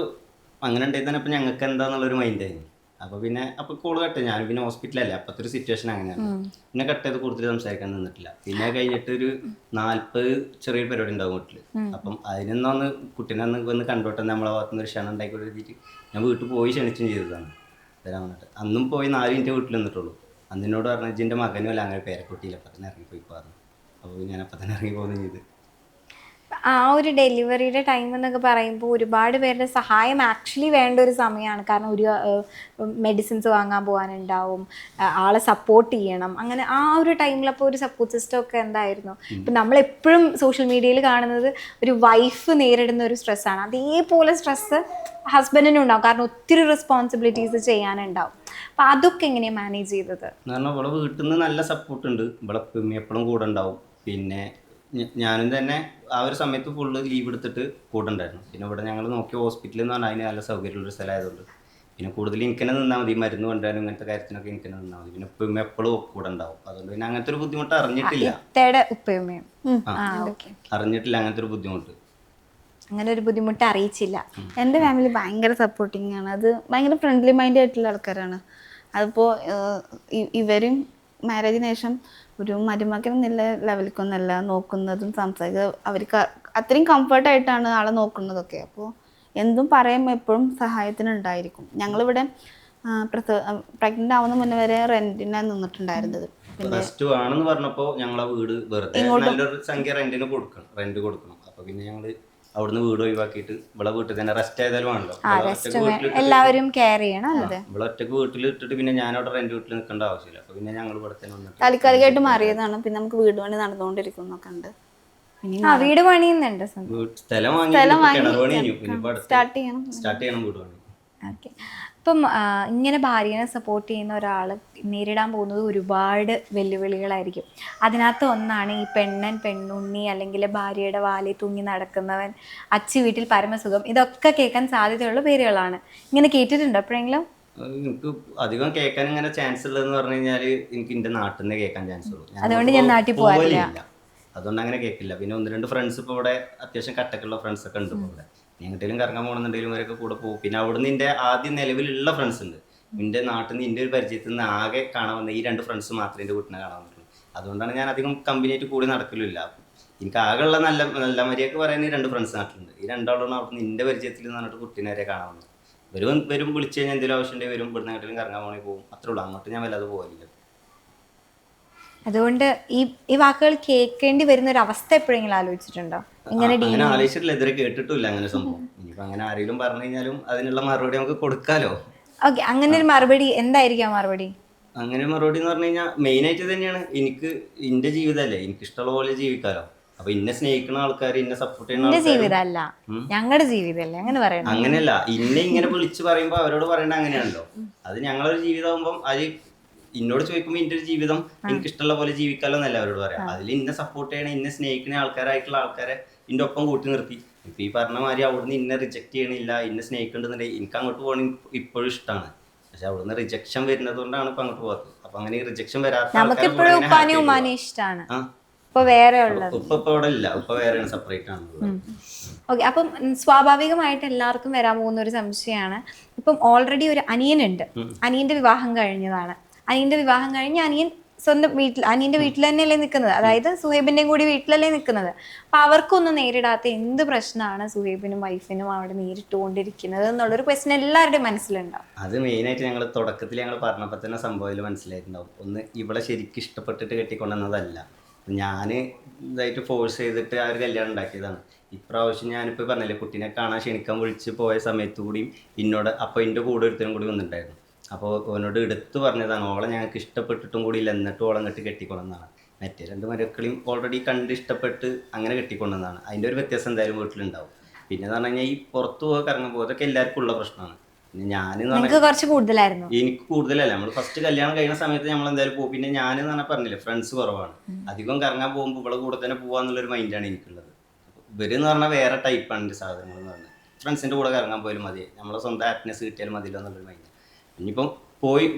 അങ്ങനെ ഉണ്ടായി തന്നെ ഇപ്പൊ ഞങ്ങൾക്ക് എന്താന്നുള്ളൊരു മൈൻഡായിരുന്നു. അപ്പോൾ കോള് കട്ട്, ഞാൻ പിന്നെ ഹോസ്പിറ്റലല്ലേ, അപ്പോഴത്തെ ഒരു സിറ്റുവേഷൻ അങ്ങനെയാണ്. പിന്നെ കട്ട് ചെയ്ത് കൂടുതൽ സംസാരിക്കാൻ നിന്നിട്ടില്ല. പിന്നെ കഴിഞ്ഞിട്ട് ഒരു 40 ചെറിയൊരു പരിപാടി ഉണ്ടാവും വീട്ടില്. അപ്പം അതിനൊന്ന് കുട്ടീനെ വന്ന് കണ്ടോട്ടെ, നമ്മളെ ഭാഗത്തുനിന്ന് ഒരു ക്ഷണം ഉണ്ടാക്കി എഴുതിയിട്ട് ഞാൻ വീട്ടിൽ പോയി ക്ഷണിച്ചും ചെയ്തതാണ് വരാൻ വന്നിട്ട്. അന്നും പോയി 4 മിനിറ്റ് വീട്ടിൽ നിന്നിട്ടുള്ളൂ. അന്നിനോട് പറഞ്ഞ ഇതിൻ്റെ മകനും അല്ല അങ്ങനെ പേരക്കുട്ടിയില്ല, അപ്പം തന്നെ ഇറങ്ങിപ്പോയി പറഞ്ഞു. അപ്പോൾ ഞാൻ അപ്പം തന്നെ ഇറങ്ങി പോകുകയും ചെയ്ത്. ആ ഒരു ഡെലിവറിയുടെ ടൈം എന്നൊക്കെ പറയുമ്പോൾ ഒരുപാട് പേരുടെ സഹായം ആക്ച്വലി വേണ്ട ഒരു സമയമാണ്. കാരണം ഒരു മെഡിസിൻസ് വാങ്ങാൻ പോകാനുണ്ടാവും, ആളെ സപ്പോർട്ട് ചെയ്യണം. അങ്ങനെ ആ ഒരു ടൈമിലപ്പോൾ ഒരു സപ്പോർട്ട് സിസ്റ്റം ഒക്കെ എന്തായിരുന്നു? ഇപ്പം നമ്മളെപ്പോഴും സോഷ്യൽ മീഡിയയിൽ കാണുന്നത് ഒരു വൈഫ് നേരിടുന്ന ഒരു സ്ട്രെസ്സാണ്. അതേപോലെ സ്ട്രെസ്സ് ഹസ്ബൻഡിനും ഉണ്ടാവും, കാരണം ഒത്തിരി റെസ്പോൺസിബിലിറ്റീസ് ചെയ്യാനുണ്ടാവും. അപ്പം അതൊക്കെ എങ്ങനെയാണ് മാനേജ് ചെയ്തത്? കാരണം ഇവിടെ വീട്ടിൽ നിന്ന് നല്ല സപ്പോർട്ടുണ്ട്, ഇവിടെ എപ്പോഴും കൂടെ ഉണ്ടാവും. പിന്നെ ഞാനും തന്നെ ആ ഒരു സമയത്ത് ഫുള്ള് ലീവ് എടുത്തിട്ട് കൂടെ ഉണ്ടായിരുന്നു. പിന്നെ ഇവിടെ ഞങ്ങൾ നോക്കിയ ഹോസ്പിറ്റലിൽ എന്ന് പറഞ്ഞാൽ അതിന് നല്ല സൗകര്യമുള്ളൊരു സ്ഥലമായതുകൊണ്ട് പിന്നെ കൂടുതൽ എനിക്ക് തന്നെ നിന്നാൽ മതി, മരുന്ന് കൊണ്ടുവരാനും ഇങ്ങനത്തെ കാര്യത്തിനൊക്കെ എനിക്ക് തന്നെ നിന്നാൽ മതി. പിന്നെ ഉപ്പയും എപ്പോഴും കൂടെ ഉണ്ടാവും. അതുകൊണ്ട് പിന്നെ അങ്ങനത്തെ ഒരു ബുദ്ധിമുട്ട് അറിഞ്ഞിട്ടില്ല. അറിഞ്ഞിട്ടില്ല അങ്ങനത്തെ ഒരു ബുദ്ധിമുട്ട്. അങ്ങനെ ഒരു ബുദ്ധിമുട്ട് അറിയിച്ചില്ല. എൻ്റെ ഫാമിലി ഭയങ്കര സപ്പോർട്ടിങ് ആണ്. അത് ഭയങ്കര ഫ്രണ്ട്ലി മൈൻഡ് ആയിട്ടുള്ള ആൾക്കാരാണ്. അതിപ്പോൾ ഇവരും മാരേജിന് ശേഷം ഒരു മരുമകൻ എന്നുള്ള ലെവലിക്കൊന്നല്ല നോക്കുന്നതും സംസാരിക്കുക. അവർക്ക് അത്രയും കംഫർട്ടായിട്ടാണ് ആളെ നോക്കുന്നതൊക്കെ. അപ്പോൾ എന്തും പറയുമ്പോൾ എപ്പോഴും സഹായത്തിനുണ്ടായിരിക്കും. ഞങ്ങളിവിടെ പ്രഗ്നൻ്റ് ആവുന്ന മുന്നേ വരെ റെൻറ്റിനാണ് നിന്നിട്ടുണ്ടായിരുന്നത്. റെസ്റ്റ് ആണെന്ന് പറഞ്ഞപ്പോൾ ഞങ്ങളെ വീട് വെറുതെ നല്ലൊരു സംഖ്യ റെന്റ് കൊടുക്കണം. അപ്പോൾ പിന്നെ ഞങ്ങൾ അവിടുന്ന് വീട് ഒഴിവാക്കിയിട്ട് ഇവിടെ വീട്ടിൽ തന്നെ റെസ്റ്റ് ആയതാലും ആണല്ലോ, എല്ലാവരും കെയർ ചെയ്യണം. ഇവിടെ ഒറ്റക്ക് വീട്ടിൽ ഇട്ടിട്ട് പിന്നെ ഞാൻ അവിടെ റെന്റ് വീട്ടിൽ നിൽക്കേണ്ട ആവശ്യമില്ല. അപ്പൊ പിന്നെ ഞങ്ങൾ ഇവിടെ തന്നെ വന്നിട്ട് താൽക്കാലികമായിട്ട് മാറിയതാണ്. പിന്നെ നമുക്ക് വീട് പണി നടന്നുകൊണ്ടിരിക്കുന്നൊക്കെ ഉണ്ട്. വീട് പണിയുന്നുണ്ട്, സ്ഥലം വാങ്ങി സ്റ്റാർട്ട് ചെയ്യണം വീട് പണി. ഓക്കെ. ഇപ്പം ഇങ്ങനെ ഭാര്യനെ സപ്പോർട്ട് ചെയ്യുന്ന ഒരാൾ നേരിടാൻ പോകുന്നത് ഒരുപാട് വെല്ലുവിളികളായിരിക്കും. അതിനകത്ത് ഒന്നാണ് ഈ പെണ്ണുണ്ണി, അല്ലെങ്കിൽ ഭാര്യയുടെ വാലിൽ തൂങ്ങി നടക്കുന്നവൻ, അച്ചി വീട്ടിൽ പരമസുഖം. ഇതൊക്കെ കേൾക്കാൻ സാധ്യതയുള്ള പേരുകളാണ്. ഇങ്ങനെ കേട്ടിട്ടുണ്ടോ എപ്പോഴെങ്കിലും? എനിക്ക് അധികം കേൾക്കാൻ ഇങ്ങനെ ചാൻസ് ഉള്ളതെന്ന് പറഞ്ഞു കഴിഞ്ഞാൽ എനിക്ക് എൻ്റെ നാട്ടിൽ നിന്ന് കേൾക്കാൻ ചാൻസ് ഉള്ളൂ. അതുകൊണ്ട് ഞാൻ നാട്ടിൽ പോകാറില്ല, അതുകൊണ്ട് അങ്ങനെ കേൾക്കില്ല. പിന്നെ 1-2 ഫ്രണ്ട്സ് ഇപ്പോൾ ഇവിടെ അത്യാവശ്യം കട്ടക്കുള്ള ഫ്രണ്ട്സ് ഒക്കെ ഉണ്ട്. ഇവിടെ എങ്ങോട്ടെങ്കിലും കറങ്ങാൻ പോകണമെന്നുണ്ടെങ്കിലും അവരൊക്കെ കൂടെ പോകും. പിന്നെ അവിടുന്ന് എൻ്റെ ആദ്യം നിലവിലുള്ള ഫ്രണ്ട്സ് ഉണ്ട്. എൻ്റെ നാട്ടിൽ നിന്ന് എൻ്റെ ഒരു പരിചയത്തിൽ നിന്ന് ആകെ കാണാൻ വന്ന ഈ 2 ഫ്രണ്ട്സ് മാത്രമേ എൻ്റെ വീട്ടിനെ കാണാൻ പറ്റുള്ളൂ. അതുകൊണ്ടാണ് ഞാൻ അധികം കമ്പനിയായിട്ട് കൂടി നടക്കലില്ല. എനിക്ക് ആകെയുള്ള നല്ല മര്യാദക്ക് പറയുന്ന ഈ 2 ഫ്രണ്ട്സ് നാട്ടിലുണ്ട്. ഈ 2 ആളാണ് അവിടുന്ന് എൻ്റെ പരിചയത്തിൽ നിന്ന് പറഞ്ഞിട്ട് കുട്ടീനെ വരെ കാണാൻ വന്നത്. വരും വിളിച്ചു കഴിഞ്ഞാൽ എന്തെങ്കിലും ആവശ്യമുണ്ടെങ്കിൽ വരും, ഇവിടുന്ന് എങ്ങോട്ടെങ്കിലും കറങ്ങാൻ പോകണമെങ്കിൽ പോകും, അത്രേ ഉള്ളൂ. അങ്ങോട്ട് ഞാൻ വല്ലാതെ പോകില്ല. അതുകൊണ്ട് ഈ വാക്കുകൾ കേൾക്കേണ്ടി വരുന്ന ഒരു അവസ്ഥ എപ്പോഴെങ്കിലും ആലോചിച്ചിട്ടുണ്ടോ? അങ്ങനെ ആലോചിച്ചിട്ടില്ല, ഇതുവരെ കേട്ടിട്ടില്ല അങ്ങനെ സംഭവം. ഇനിയിപ്പോ അങ്ങനെ ആരെങ്കിലും പറഞ്ഞു കഴിഞ്ഞാലും അതിനുള്ള മറുപടി നമുക്ക് കൊടുക്കാലോ. ഓക്കെ, അങ്ങനെ ഒരു മറുപടി എന്തായിരിക്കും? മറുപടി അങ്ങനെ മറുപടി എന്ന് പറഞ്ഞു കഴിഞ്ഞാൽ മെയിൻ ആയിട്ട് തന്നെയാണ്, എനിക്ക് എന്റെ ജീവിതമല്ലേ, എനിക്ക് ഇഷ്ടമുള്ള പോലെ ജീവിക്കാലോ. അപ്പൊ ഇന്നെ സ്നേഹിക്കുന്ന ആൾക്കാർ, ഇന്നെ സപ്പോർട്ട് ചെയ്യുന്ന ജീവിതമല്ല, ഞങ്ങളുടെ ജീവിതമല്ലേ അങ്ങനെ പറയണം. അങ്ങനെയല്ല, ഇന്നെ ഇങ്ങനെ വിളിച്ച് പറയുമ്പോ അവരോട് പറയേണ്ട അങ്ങനെയാണല്ലോ. അത് ഞങ്ങളൊരു ജീവിതമാകുമ്പം അത് എന്നോട് ചോദിക്കുമ്പോൾ എൻ്റെ ഒരു ജീവിതം എനിക്ക് ഇഷ്ടമുള്ള പോലെ ജീവിക്കാലോ എന്നല്ല അവരോട് പറയാം. അതിൽ ഇന്നെ സപ്പോർട്ട് ചെയ്യണ, ഇന്നെ സ്നേഹിക്കുന്ന ആൾക്കാരായിട്ടുള്ള ആൾക്കാരെ എൻ്റെ ഒപ്പം കൂട്ടി നിർത്തി. ഇപ്പൊ ഈ പറഞ്ഞ മാതിരി അവിടുന്ന് ഇന്നെ റിജക്ട് ചെയ്യണില്ല, ഇന്നെ സ്നേഹിക്കേണ്ടതുണ്ടെങ്കിൽ എനിക്ക് അങ്ങോട്ട് പോകണമെങ്കിൽ ഇപ്പോഴും ഇഷ്ടമാണ്. പക്ഷെ അവിടുന്ന് റിജക്ഷൻ വരുന്നത് കൊണ്ടാണ് ഇപ്പൊ അങ്ങോട്ട് പോകാത്തത്. അപ്പൊ അങ്ങനെ ഈ റിജക്ഷൻ വരാത്ത ഇഷ്ടമാണ്. ഇപ്പൊ വേറെ ഉള്ളത് ഇപ്പൊ അവിടെ ഇല്ല, ഇപ്പൊ വേറെയാണ്, സെപ്പറേറ്റ് ആണ്. ഓക്കെ. അപ്പം സ്വാഭാവികമായിട്ട് എല്ലാവർക്കും വരാൻ പോകുന്ന ഒരു സംശയമാണ്, ഇപ്പം ഓൾറെഡി ഒരു അനിയനുണ്ട്, അനിയന്റെ വിവാഹം കഴിഞ്ഞതാണ്, അനിയൻ്റെ വിവാഹം കഴിഞ്ഞ് അനിയൻ സ്വന്തം വീട്ടിൽ അനിയൻ്റെ വീട്ടിൽ തന്നെയല്ലേ നിൽക്കുന്നത്, അതായത് സുഹൈബിൻ്റെയും കൂടി വീട്ടിലല്ലേ നിൽക്കുന്നത്. അപ്പം അവർക്കൊന്നും നേരിടാത്ത എന്ത് പ്രശ്നമാണ് സുഹൈബിനും വൈഫിനും അവിടെ നേരിട്ടുകൊണ്ടിരിക്കുന്നത് എന്നുള്ളൊരു ക്വസ്റ്റ്യൻ എല്ലാവരുടെയും മനസ്സിലുണ്ടാവും. അത് മെയിനായിട്ട് ഞങ്ങൾ തുടക്കത്തിൽ ഞങ്ങൾ പറഞ്ഞപ്പോൾ തന്നെ സംഭവത്തിൽ മനസ്സിലായിട്ടുണ്ടാവും. ഒന്ന്, ഇവളെ ശരിക്കും ഇഷ്ടപ്പെട്ടിട്ട് കെട്ടിക്കൊണ്ടുവന്നതല്ല, ഞാൻ ഇതായിട്ട് ഫോഴ്സ് ചെയ്തിട്ട് ആ ഒരു കല്യാണം ഉണ്ടാക്കിയതാണ്. ഇപ്രാവശ്യം ഞാനിപ്പോൾ പറഞ്ഞില്ലേ, കുട്ടീനെ കാണാൻ ക്ഷണിക്കാൻ വിളിച്ച് പോയ സമയത്തു കൂടിയും എന്നോട് അപ്പോൾ എൻ്റെ കൂടെ ഒരുത്തനും കൂടി വന്നിട്ടുണ്ടായിരുന്നു. അപ്പോൾ അവനോട് എടുത്തു പറഞ്ഞതാണ്, ഓളെ ഞങ്ങൾക്ക് ഇഷ്ടപ്പെട്ടിട്ടും കൂടി ഇല്ല, എന്നിട്ടും ഓളെ എന്നിട്ട് കെട്ടിക്കൊണ്ടെന്നാണ്. മറ്റേ 2 മരക്കളെയും ഓൾറെഡി കണ്ട് ഇഷ്ടപ്പെട്ട് അങ്ങനെ കെട്ടിക്കൊണ്ടെന്നാണ്. അതിൻ്റെ ഒരു വ്യത്യാസം എന്തായാലും വീട്ടിലുണ്ടാവും. പിന്നെ എന്ന് പറഞ്ഞു കഴിഞ്ഞാൽ ഈ പുറത്ത് പോകാൻ കറങ്ങാൻ പോകുക, അതൊക്കെ എല്ലാവർക്കും ഉള്ള പ്രശ്നമാണ്. പിന്നെ ഞാനെന്ന് പറഞ്ഞാൽ കുറച്ച് കൂടുതലായിരുന്നു. എനിക്ക് കൂടുതലല്ല, നമ്മൾ ഫസ്റ്റ് കല്യാണം കഴിയുന്ന സമയത്ത് നമ്മൾ എന്തായാലും പോകും. പിന്നെ ഞാനെന്ന് പറഞ്ഞാൽ പറഞ്ഞില്ലേ, ഫ്രണ്ട്സ് കുറവാണ്. അധികം കറങ്ങാൻ പോകുമ്പോൾ ഇവിടെ കൂടെ തന്നെ പോകാന്നുള്ളൊരു മൈൻഡാണ് എനിക്കുള്ളത്. ഇവരെന്ന് പറഞ്ഞാൽ വേറെ ടൈപ്പാണ് എൻ്റെ സാധനങ്ങൾ എന്ന് പറഞ്ഞാൽ. ഫ്രണ്ട്സിൻ്റെ കൂടെ കറങ്ങാൻ പോയാലും മതി, നമ്മളെ സ്വന്തം ഹാപ്പിനെസ് കിട്ടിയാലും മതിയല്ലോ എന്നുള്ളൊരു മൈൻഡ്. ഇനിയിപ്പം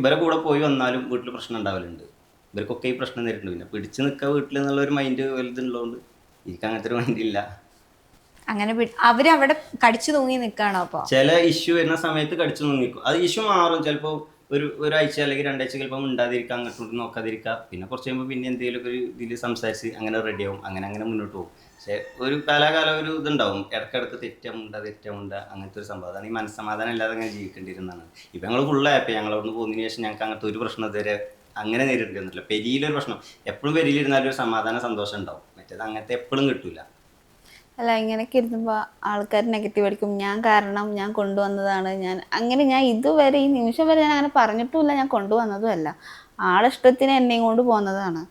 ഇവരെ കൂടെ പോയി വന്നാലും വീട്ടിൽ പ്രശ്നം ഉണ്ടാവലുണ്ട്. ഇവർക്കൊക്കെ ഈ പ്രശ്നം നേരിട്ടുണ്ട്. പിന്നെ പിടിച്ച് നിൽക്കുക വീട്ടിൽ എന്നുള്ളൊരു മൈൻഡ് വലുതുള്ളതുകൊണ്ട് എനിക്ക് അങ്ങനത്തെ ഒരു മൈൻഡ് ഇല്ല. അങ്ങനെ അവരവിടെ കടിച്ചു തൂങ്ങി നിൽക്കുകയാണോ? അപ്പോൾ ചില ഇഷ്യൂ വരുന്ന സമയത്ത് കടിച്ചു തൂങ്ങി നിൽക്കും. അത് ഇഷ്യൂ മാറും. ചിലപ്പോൾ ഒരാഴ്ച അല്ലെങ്കിൽ 2 ആഴ്ച ചിലപ്പോൾ ഉണ്ടാതിരിക്കുക, അങ്ങോട്ട് നോക്കാതിരിക്കുക. പിന്നെ കുറച്ച് കഴിയുമ്പോൾ പിന്നെ എന്തെങ്കിലുമൊക്കെ ഒരു ഇതിൽ സംസാരിച്ച് അങ്ങനെ റെഡിയാവും. അങ്ങനെ മുന്നോട്ട് പോകും. പക്ഷേ ഒരു കാലാകാലം ഒരു ഇതുണ്ടാവും, ഇടയ്ക്കിടയ്ക്ക് തെറ്റുമുണ്ട അങ്ങനത്തെ ഒരു സംഭവം. അതാണ് ഈ മനസ്സമാധാനം ഇല്ലാതെ അങ്ങനെ ജീവിക്കേണ്ടിയിരുന്നതാണ്. ഇപ്പം ഞങ്ങൾ ഫുൾ ഹാപ്പി. ഞങ്ങളവിടുന്ന് പോകുന്നതിന് ശേഷം ഞങ്ങൾക്ക് അങ്ങനത്തെ ഒരു പ്രശ്നം ഇതുവരെ അങ്ങനെ നേരിടേണ്ടി വന്നിട്ടില്ല. പെരിയിലൊരു പ്രശ്നം എപ്പോഴും പെരിയിലിരുന്നാലും ഒരു സമാധാന സന്തോഷം ഉണ്ടാവും. മറ്റേത് അങ്ങനത്തെ എപ്പോഴും കിട്ടൂല. അല്ല, ഇങ്ങനെയൊക്കെ ഇരുന്നുമ്പോൾ ആൾക്കാർ നെഗറ്റീവ് അടിക്കും. ഞാൻ കാരണം, ഞാൻ കൊണ്ടുവന്നതാണ്, ഞാൻ ഇതുവരെ ഈ നിമിഷം വരെ ഞാൻ അങ്ങനെ പറഞ്ഞിട്ടുമില്ല, ഞാൻ കൊണ്ടുവന്നതുമല്ല. ആളിഷ്ടത്തിന് എന്നെയും കൊണ്ട് പോകുന്നതാണ്.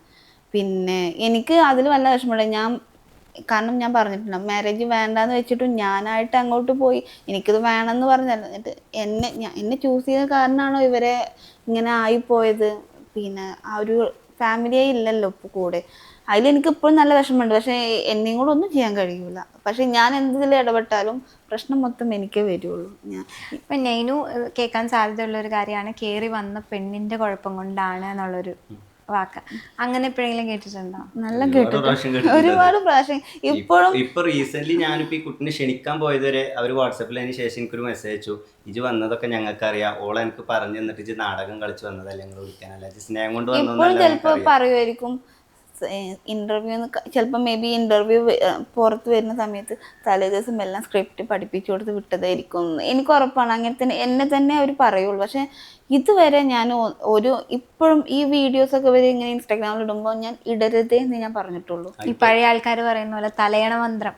പിന്നെ എനിക്ക് അതിൽ വല്ല വിഷമമുണ്ട്. കാരണം ഞാൻ പറഞ്ഞിട്ടുണ്ട്, മാരേജ് വേണ്ടാന്ന് വെച്ചിട്ടും ഞാനായിട്ട് അങ്ങോട്ട് പോയി എനിക്കിത് വേണമെന്ന് പറഞ്ഞല്ല. എന്നിട്ട് എന്നെ ചൂസ് ചെയ്ത കാരണമാണോ ഇവരെ ഇങ്ങനെ ആയിപ്പോയത്? പിന്നെ ആ ഒരു ഫാമിലിയെ ഇല്ലല്ലോ ഇപ്പോൾ കൂടെ. അതിലെനിക്കിപ്പോഴും നല്ല വിഷമമുണ്ട്. പക്ഷേ എന്നെയും കൂടെ ഒന്നും ചെയ്യാൻ കഴിയൂല. പക്ഷെ ഞാൻ എന്തിൽ ഇടപെട്ടാലും പ്രശ്നം മൊത്തം എനിക്കേ വരുള്ളൂ. ഇപ്പം നൈനു കേൾക്കാൻ സാധ്യതയുള്ള ഒരു കാര്യമാണ് കയറി വന്ന പെണ്ണിന്റെ കുഴപ്പം കൊണ്ടാണ് എന്നുള്ളൊരു വാക്ക്. അങ്ങനെ എപ്പോഴെങ്കിലും കേട്ടിട്ടുണ്ടോ? നല്ല കേട്ടിട്ടുണ്ട്, ഒരുപാട് പ്രാവശ്യം. ഇപ്പൊ റീസെന്റ് ഞാനിപ്പോ ഈ കുട്ടിനെ ക്ഷണിക്കാൻ പോയതുവരെ അവർ വാട്സാപ്പിൽ അതിന് ശേഷം എനിക്കൊരു മെസ്സേജ് അയച്ചു, ഇജ് വന്നതൊക്കെ ഞങ്ങൾക്കറിയാം, ഓളെ എനിക്ക് പറഞ്ഞു തന്നിട്ട് ഇജ് നാടകം കളിച്ച് വന്നതല്ല, ഞങ്ങൾ വിളിക്കാനല്ല, സ്നേഹം കൊണ്ട് ഇപ്പോഴും ചിലപ്പോൾ പറയുമായിരിക്കും ഇന്റർവ്യൂ ചിലപ്പോൾ മേ ബി ഇന്റർവ്യൂ പുറത്ത് വരുന്ന സമയത്ത് തലേ ദിവസം എല്ലാം സ്ക്രിപ്റ്റ് പഠിപ്പിച്ചു കൊടുത്ത് വിട്ടതായിരിക്കും. എനിക്ക് ഉറപ്പാണ് അങ്ങനെ തന്നെ എന്നെ തന്നെ അവർ പറയുള്ളൂ. പക്ഷെ ഇതുവരെ ഞാൻ ഇപ്പോഴും ഈ വീഡിയോസൊക്കെ ഇവർ ഇങ്ങനെ ഇൻസ്റ്റാഗ്രാമിൽ ഇടുമ്പോൾ ഞാൻ ഇടരുതേ എന്ന് ഞാൻ പറഞ്ഞിട്ടുള്ളൂ. ഈ പഴയ ആൾക്കാർ പറയുന്ന പോലെ തലയണ മന്ത്രം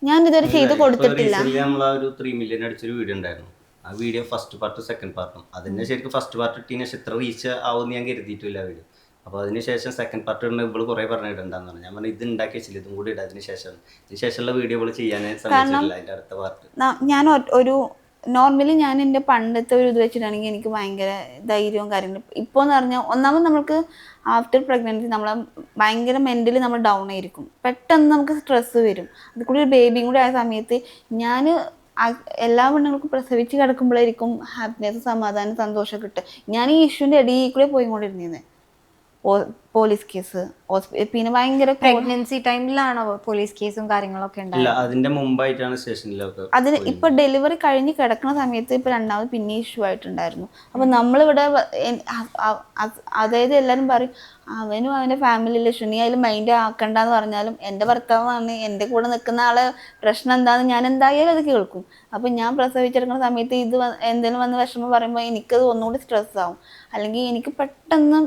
ഞാൻ ഇതുവരെ ചെയ്ത് കൊടുത്തിട്ടില്ല. നമ്മളാ ഒരു 3 മില്യൺ അടിച്ചൊരു വീഡിയോ ഉണ്ടായിരുന്നു. ആ വീഡിയോ ഫസ്റ്റ് പാർട്ടും സെക്കൻഡ് പാർട്ടും. അതിന്റെ ശരിക്കും ഫസ്റ്റ് പാർട്ട് ഇട്ടതിന് ശേഷം ഇത്ര റീച്ച് ആവുമെന്ന് ഞാൻ കരുതിയിട്ടില്ല വീഡിയോ. അപ്പോൾ അതിനുശേഷം സെക്കൻഡ് പാർട്ട് ഇടുന്ന ഇവള് കുറേ പറഞ്ഞിട്ടുണ്ടാന്ന് പറഞ്ഞു. ഞാൻ പറഞ്ഞു ഇത് ഉണ്ടാക്കി വെച്ചില്ല, ഇതും കൂടി ഇടാം. ഇതിനുശേഷമുള്ള വീഡിയോ ഇവള് ചെയ്യാനേ ശ്രമിച്ചിട്ടില്ല. അതിൻ്റെ അടുത്ത പാർട്ട് ഞാൻ നോർമലി ഞാൻ എൻ്റെ പണ്ടത്തെ ഒരു ഇത് വെച്ചിട്ടാണെങ്കിൽ എനിക്ക് ഭയങ്കര ധൈര്യവും കാര്യങ്ങളും. ഇപ്പോൾ എന്ന് പറഞ്ഞാൽ ഒന്നാമത് നമുക്ക് ആഫ്റ്റർ പ്രഗ്നൻസി നമ്മളെ ഭയങ്കര മെൻ്റലി നമ്മൾ ഡൗൺ ആയിരിക്കും. പെട്ടെന്ന് നമുക്ക് സ്ട്രെസ്സ് വരും. അത് കൂടി ഒരു ബേബിയും കൂടി ആയ സമയത്ത് ഞാൻ എല്ലാ പെണ്ണുങ്ങൾക്കും പ്രസവിച്ച് കിടക്കുമ്പോഴായിരിക്കും ഹാപ്പിനെസ്, സമാധാനം, സന്തോഷം കിട്ടുക. ഞാൻ ഈ ഇഷ്യൂൻ്റെ ഇടയിൽ കൂടെ പോയിക്കൊണ്ടിരുന്നത്. പോലീസ് കേസ്, പിന്നെ ഭയങ്കര പ്രഗ്നൻസി ടൈമിലാണോ പോലീസ് കേസും കാര്യങ്ങളൊക്കെ ഉണ്ടായത്? അതിന്റെ മുമ്പായിട്ടാണ് സ്റ്റേഷനിലൊക്കെ. അതിന് ഇപ്പൊ ഡെലിവറി കഴിഞ്ഞ് കിടക്കുന്ന സമയത്ത് ഇപ്പൊ രണ്ടാമത് പിന്നെ ഇഷ്യൂ ആയിട്ടുണ്ടായിരുന്നു. അപ്പൊ നമ്മളിവിടെ അതായത് എല്ലാരും പറയും അവനും അവന്റെ ഫാമിലിയിലെ നീ അതിൽ മൈൻഡ് ആക്കണ്ടെന്ന് പറഞ്ഞാലും എൻ്റെ ഭർത്താവാണ്, എൻ്റെ കൂടെ നിൽക്കുന്ന ആളെ പ്രശ്നം എന്താണെന്ന് ഞാൻ എന്തായാലും അത് കേൾക്കും. അപ്പം ഞാൻ പ്രസവിച്ചെടുക്കുന്ന സമയത്ത് ഇത് എന്തെങ്കിലും വന്ന് വിഷമം പറയുമ്പോൾ എനിക്കത് ഒന്നുകൂടി സ്ട്രെസ് ആവും. അല്ലെങ്കിൽ എനിക്ക് പെട്ടെന്ന്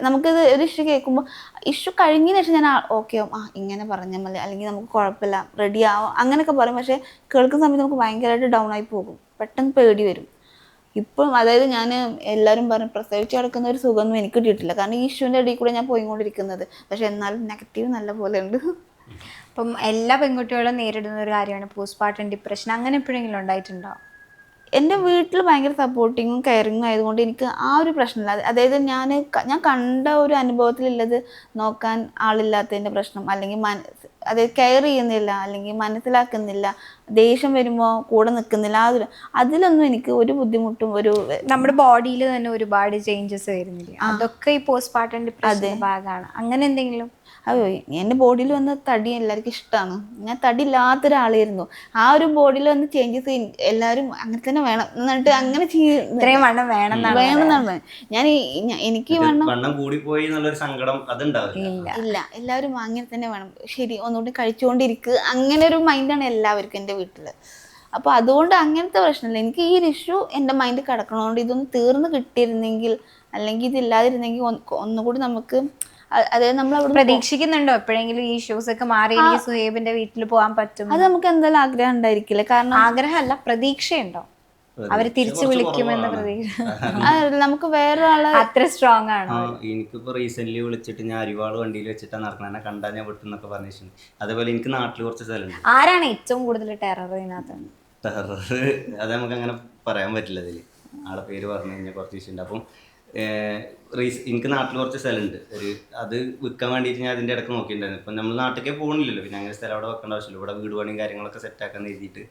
നമുക്കിത് ഒരു ഇഷ്യൂ കേൾക്കുമ്പോൾ ഇഷ്യൂ കഴിഞ്ഞതിന് ശേഷം ഞാൻ ഓക്കെ ആവും, ഇങ്ങനെ പറഞ്ഞാൽ മതി, അല്ലെങ്കിൽ നമുക്ക് കുഴപ്പമില്ല, റെഡി ആവും, അങ്ങനെയൊക്കെ പറയും. പക്ഷേ കേൾക്കുന്ന സമയത്ത് നമുക്ക് ഭയങ്കരമായിട്ട് ഡൗൺ ആയി പോകും, പെട്ടെന്ന് പേടി വരും. ഇപ്പം അതായത് ഞാൻ എല്ലാവരും പറഞ്ഞു പ്രസവിച്ച് കിടക്കുന്ന ഒരു സുഖമൊന്നും എനിക്ക് കിട്ടിയിട്ടില്ല. കാരണം ഈ ഇഷ്യൂവിൻ്റെ ഇടയിൽ കൂടെ ഞാൻ പോയിക്കൊണ്ടിരിക്കുന്നത്. പക്ഷെ എന്നാലും നെഗറ്റീവ് നല്ല പോലെ ഉണ്ട്. അപ്പം എല്ലാ പെൺകുട്ടികളും നേരിടുന്ന ഒരു കാര്യമാണ് പോസ്റ്റ്പാർട്ടം ഡിപ്രഷൻ. അങ്ങനെ എപ്പോഴെങ്കിലും ഉണ്ടായിട്ടുണ്ടോ? എൻ്റെ വീട്ടിൽ ഭയങ്കര സപ്പോർട്ടിങ്ങും കെയറിങ്ങും ആയതുകൊണ്ട് എനിക്ക് ആ ഒരു പ്രശ്നമില്ല. അതായത് ഞാൻ കണ്ട ഒരു അനുഭവത്തിലുള്ളത് നോക്കാൻ ആളില്ലാത്തതിൻ്റെ പ്രശ്നം, അല്ലെങ്കിൽ അതായത് കെയർ ചെയ്യുന്നില്ല, അല്ലെങ്കിൽ മനസ്സിലാക്കുന്നില്ല, ദേഷ്യം വരുമ്പോൾ കൂടെ നിൽക്കുന്നില്ല, അതിലൊന്നും എനിക്ക് ഒരു ബുദ്ധിമുട്ടും നമ്മുടെ ബോഡിയിൽ തന്നെ ഒരുപാട് ചേഞ്ചസ് വരുന്നില്ല, അതൊക്കെ ഈ പോസ്റ്റ്പാർട്ടം ഡിപ്രഷന്റെ ഭാഗമാണ്. അങ്ങനെ എന്തെങ്കിലും അയ്യോ എൻ്റെ ബോഡിയിൽ വന്ന തടി എല്ലാവർക്കും ഇഷ്ടമാണ്. ഞാൻ തടി ഇല്ലാത്ത ഒരാളായിരുന്നു. ആ ഒരു ബോഡിയിൽ വന്ന് ചേഞ്ചസ് എല്ലാവരും അങ്ങനെ തന്നെ വേണം എന്നിട്ട് അങ്ങനെ ഇത്രയും വണ്ണം വേണമെന്നാണ് എനിക്ക് വണ്ണം കൂടി പോയി എന്നുള്ളൊരു സങ്കടം അതുണ്ടാവില്ല. ഇല്ല, എല്ലാവരും അങ്ങനെ തന്നെ വേണം, ശരി ഒന്നുകൂടി കഴിച്ചുകൊണ്ടിരിക്കുക, അങ്ങനെ ഒരു മൈൻഡാണ് എല്ലാവർക്കും എൻ്റെ വീട്ടിൽ. അപ്പോൾ അതുകൊണ്ട് അങ്ങനത്തെ പ്രശ്നമില്ല. എനിക്ക് ഈ ഒരു ഇഷ്യൂ എൻ്റെ മൈൻഡിൽ കിടക്കണോണ്ട് ഇതൊന്ന് തീർന്ന് കിട്ടിയിരുന്നെങ്കിൽ, അല്ലെങ്കിൽ ഇതില്ലാതിരുന്നെങ്കിൽ ഒന്നുകൂടി നമുക്ക്, അതായത് നമ്മൾ അവിടെ പ്രതീക്ഷിക്കുന്നുണ്ടോ എപ്പോഴെങ്കിലും ഈ ഇഷ്യൂസ് ഒക്കെ മാറി എനിക്ക് സുഹേബിന്റെ വീട്ടിൽ പോകാൻ പറ്റും? അത് നമുക്ക് എന്തായാലും ആഗ്രഹം ഉണ്ടായിരിക്കില്ല. കാരണം ആഗ്രഹമല്ല, പ്രതീക്ഷയുണ്ടോ അവര് തിരിച്ചു വിളിക്കുമെന്ന് പ്രതീക്ഷ? നമുക്ക് വേറൊരാളെ അത്ര സ്ട്രോങ് ആണോ? എനിക്കിപ്പോ റീസെന്റ് വിളിച്ചിട്ട് ഞാൻ അരിവാൾ വണ്ടിയിൽ വെച്ചിട്ടാണ് നടക്കുന്നത്, എന്നെ കണ്ടാൽ ഞാൻ വിട്ടെന്നൊക്കെ പറഞ്ഞിട്ടുണ്ട്. അതേപോലെ എനിക്ക് നാട്ടിൽ കുറച്ച് സ്ഥലമുണ്ട്. ആരാണ് ഏറ്റവും കൂടുതൽ ടെറർ ഇതിനകത്ത്? ടെറർ അത് നമുക്ക് അങ്ങനെ പറയാൻ പറ്റില്ല. ഇതില് ആളെ പേര് പറഞ്ഞു കഴിഞ്ഞാൽ കുറച്ച് വിഷയമുണ്ട്. അപ്പം എനിക്ക് നാട്ടിൽ കുറച്ച് സ്ഥലമുണ്ട്. അത് വിൽക്കാൻ വേണ്ടിയിട്ട് ഞാൻ അതിൻ്റെ ഇടയ്ക്ക് നോക്കിയിട്ടുണ്ടായിരുന്നു. ഇപ്പം നമ്മൾ നാട്ടിലേക്ക് പോകണില്ലല്ലോ, പിന്നെ അങ്ങനെ സ്ഥലം അവിടെ വെക്കേണ്ട ആവശ്യമില്ല. ഇവിടെ വീട് പണിയും കാര്യങ്ങളൊക്കെ സെറ്റാക്കാൻ എഴുതിയിട്ട്,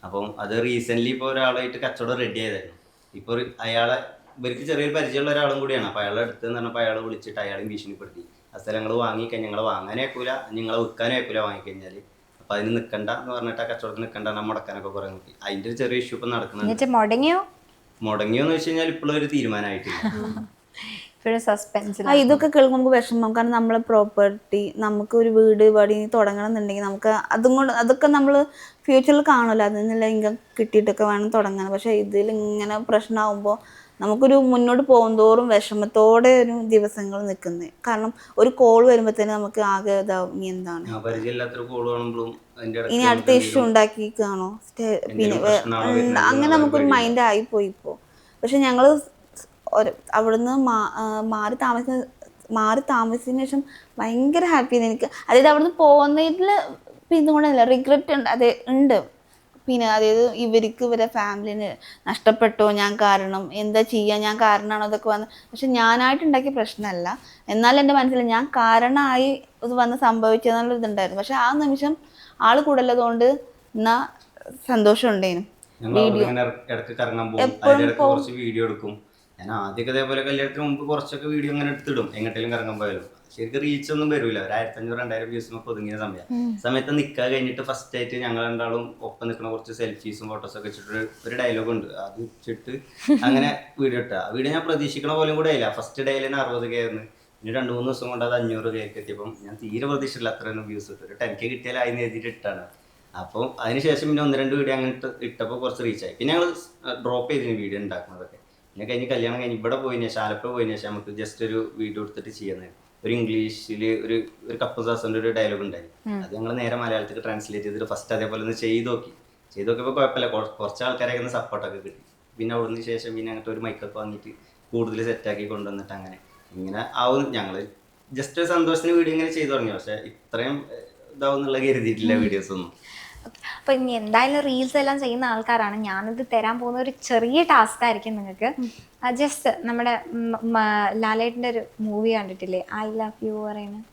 അപ്പം അത് റീസെൻ്റ്ലി ഇപ്പോൾ ഒരാളായിട്ട് കച്ചവടം റെഡി ആയതായിരുന്നു. ഇപ്പോൾ അയാളെ ഇവർക്ക് ചെറിയൊരു പരിചയമുള്ള ഒരാളും കൂടിയാണ്. അപ്പോൾ അയാളെ അടുത്തെന്ന് പറഞ്ഞപ്പോൾ അയാൾ വിളിച്ചിട്ട് അയാളെയും ഭീഷണിപ്പെടുത്തി, ആ സ്ഥലങ്ങൾ വാങ്ങിക്കഴിഞ്ഞാൽ ഞങ്ങൾ വാങ്ങാനേക്കൂല, നിങ്ങളെ വിൽക്കാനും ആയിക്കൂല വാങ്ങിക്കഴിഞ്ഞാൽ, അപ്പോൾ അതിന് നിൽക്കണ്ട എന്ന് പറഞ്ഞിട്ട് ആ കച്ചവടത്തിന് നിൽക്കണ്ട, നമ്മൾ മുടക്കാനൊക്കെ കുറേ നോക്കി. അതിൻ്റെ ഒരു ചെറിയ ഇഷ്യൂ ഇപ്പം നടക്കുന്നുണ്ട്. മുടങ്ങിയോന്ന് വെച്ച് കഴിഞ്ഞാൽ ഇപ്പോഴും ഒരു തീരുമാനമായിട്ടില്ല. ഇതൊക്കെ കേൾക്കുമ്പോൾ നമുക്ക് വിഷമം. കാരണം നമ്മളെ പ്രോപ്പർട്ടി, നമുക്ക് ഒരു വീട് പണി തുടങ്ങണം എന്നുണ്ടെങ്കിൽ നമുക്ക് അതൊക്കെ നമ്മൾ ഫ്യൂച്ചറിൽ കാണുമല്ലോ, അതിൽ നിന്നുള്ള ഇൻകം കിട്ടിയിട്ടൊക്കെ വേണം തുടങ്ങാൻ. പക്ഷെ ഇതിൽ ഇങ്ങനെ പ്രശ്നമാകുമ്പോൾ നമുക്കൊരു മുന്നോട്ട് പോകുന്തോറും വിഷമത്തോടെ ഒരു ദിവസങ്ങൾ നിൽക്കുന്നത്. കാരണം ഒരു കോൾ വരുമ്പോൾ തന്നെ നമുക്ക് ആകെ ഇതാവും, ഇനി എന്താണ് ഇനി അടുത്ത ഇഷ്യൂ ഉണ്ടാക്കിക്കാണോ, പിന്നെ അങ്ങനെ നമുക്കൊരു മൈൻഡ് ആയിപ്പോയി ഇപ്പോൾ. പക്ഷെ ഞങ്ങൾ അവിടുന്ന് മാറി താമസിച്ചതിന് ശേഷം ഭയങ്കര ഹാപ്പിയാണ് എനിക്ക്. അതായത് അവിടുന്ന് പോകുന്നതിൽ ഇതും കൂടെ അല്ല, റിഗ്രറ്റ് ഉണ്ട്, അതെ ഉണ്ട്. പിന്നെ അതായത് ഇവരെ ഫാമിലിന് നഷ്ടപ്പെട്ടോ ഞാൻ കാരണം, എന്താ ചെയ്യുക, ഞാൻ കാരണമാണോ ഇതൊക്കെ വന്ന്. പക്ഷെ ഞാനായിട്ട് ഉണ്ടാക്കിയ പ്രശ്നമല്ല, എന്നാലും എൻ്റെ മനസ്സിൽ ഞാൻ കാരണമായി ഇത് വന്ന് സംഭവിച്ചതെന്നുള്ള ഇതുണ്ടായിരുന്നു. പക്ഷെ ആ നിമിഷം ആൾ കൂടല്ലതുകൊണ്ട് എന്നാ സന്തോഷം ഉണ്ടേനും. വീഡിയോ എടുക്കും ഞാൻ ആദ്യമൊക്കെ ഇതേപോലെ കല്യാണത്തിന് മുമ്പ് കുറച്ചൊക്കെ വീഡിയോ അങ്ങനെ എടുത്തിടും, എങ്ങോട്ടെങ്കിലും കറങ്ങാൻ പോയാലും. ശരിക്കും റീച്ച് ഒന്നും വരില്ല, ഒരു 1500-2000 വ്യൂസിനൊക്കെ ഒതുങ്ങിയ സമയത്ത് നിൽക്കാൻ കഴിഞ്ഞിട്ട് ഫസ്റ്റ് ആയിട്ട് ഞങ്ങൾ രണ്ടാളും ഒപ്പം നിൽക്കുന്ന കുറച്ച് സെൽഫീസും ഫോട്ടോസൊക്കെ വെച്ചിട്ട് ഒരു ഡയലോഗ് ഉണ്ട്, അത് വെച്ചിട്ട് അങ്ങനെ വീഡിയോ ഇട്ടാ. ആ വീഡിയോ ഞാൻ പ്രതീക്ഷിക്കണ പോലും കൂടെ ആയില്ല. ഫസ്റ്റ് ഡേയിൽ തന്നെ 60K ആയിരുന്നു. ഇനി 2-3 ദിവസം കൊണ്ട് അത് 500K എത്തിയപ്പം ഞാൻ തീരെ പ്രതീക്ഷിച്ചില്ല അത്രയൊന്നും വ്യൂസ് കിട്ടും. ഒരു 10K കിട്ടിയാലായി എഴുതിയിട്ട് ഇട്ടാണ്. അപ്പം അതിനുശേഷം പിന്നെ 1-2 വീഡിയോ അങ്ങനെ ഇട്ടപ്പോൾ കുറച്ച് റീച്ചായി. പിന്നെ ഞങ്ങൾ ഡ്രോപ്പ് ചെയ്തിരുന്നു വീഡിയോ ഉണ്ടാക്കുന്നതൊക്കെ. പിന്നെ കഴിഞ്ഞ് കല്യാണം കഴിഞ്ഞ് ഇവിടെ പോയതിനു ശേഷം, ആലപ്പുഴ പോയതിനു ശേഷം നമുക്ക് ജസ്റ്റ് ഒരു വീഡിയോ എടുത്തിട്ട് ചെയ്യുന്നത്. ഒരു ഇംഗ്ലീഷിൽ ഒരു കപ്പിൾ സാസിൻ്റെ ഒരു ഡയലോഗ് ഉണ്ടായി, അത് ഞങ്ങൾ നേരെ മലയാളത്തിൽ ട്രാൻസ്ലേറ്റ് ചെയ്തിട്ട് ഫസ്റ്റ് അതേപോലെ ഒന്ന് ചെയ്ത് നോക്കിയപ്പോൾ കുഴപ്പമില്ല, കുറച്ച് ആൾക്കാരൊക്കെ ഒന്ന് സപ്പോർട്ടൊക്കെ കിട്ടി. പിന്നെ അവിടുന്ന് ശേഷം പിന്നെ അങ്ങനത്തെ ഒരു മൈക്കൊക്കെ വാങ്ങിയിട്ട് കൂടുതൽ സെറ്റാക്കി കൊണ്ടുവന്നിട്ട് ഇങ്ങനെ ആവും. ഞങ്ങൾ ജസ്റ്റ് ഒരു സന്തോഷത്തിന് വീഡിയോ ഇങ്ങനെ ചെയ്തു തുടങ്ങി. പക്ഷേ ഇത്രയും ഇതാവും എന്നുള്ള കരുതിയിട്ടില്ല വീഡിയോസ് ഒന്നും. അപ്പൊ ഇനി എന്തായാലും റീൽസ് എല്ലാം ചെയ്യുന്ന ആൾക്കാരാണ്, ഞാനിത് തരാൻ പോകുന്ന ഒരു ചെറിയ ടാസ്ക് ആയിരിക്കും നിങ്ങൾക്ക്. ജസ്റ്റ് നമ്മുടെ ലാലേട്ടൻ്റെ ഒരു മൂവി കണ്ടിട്ടില്ലേ, ഐ ലവ് യു പറയുന്നത്?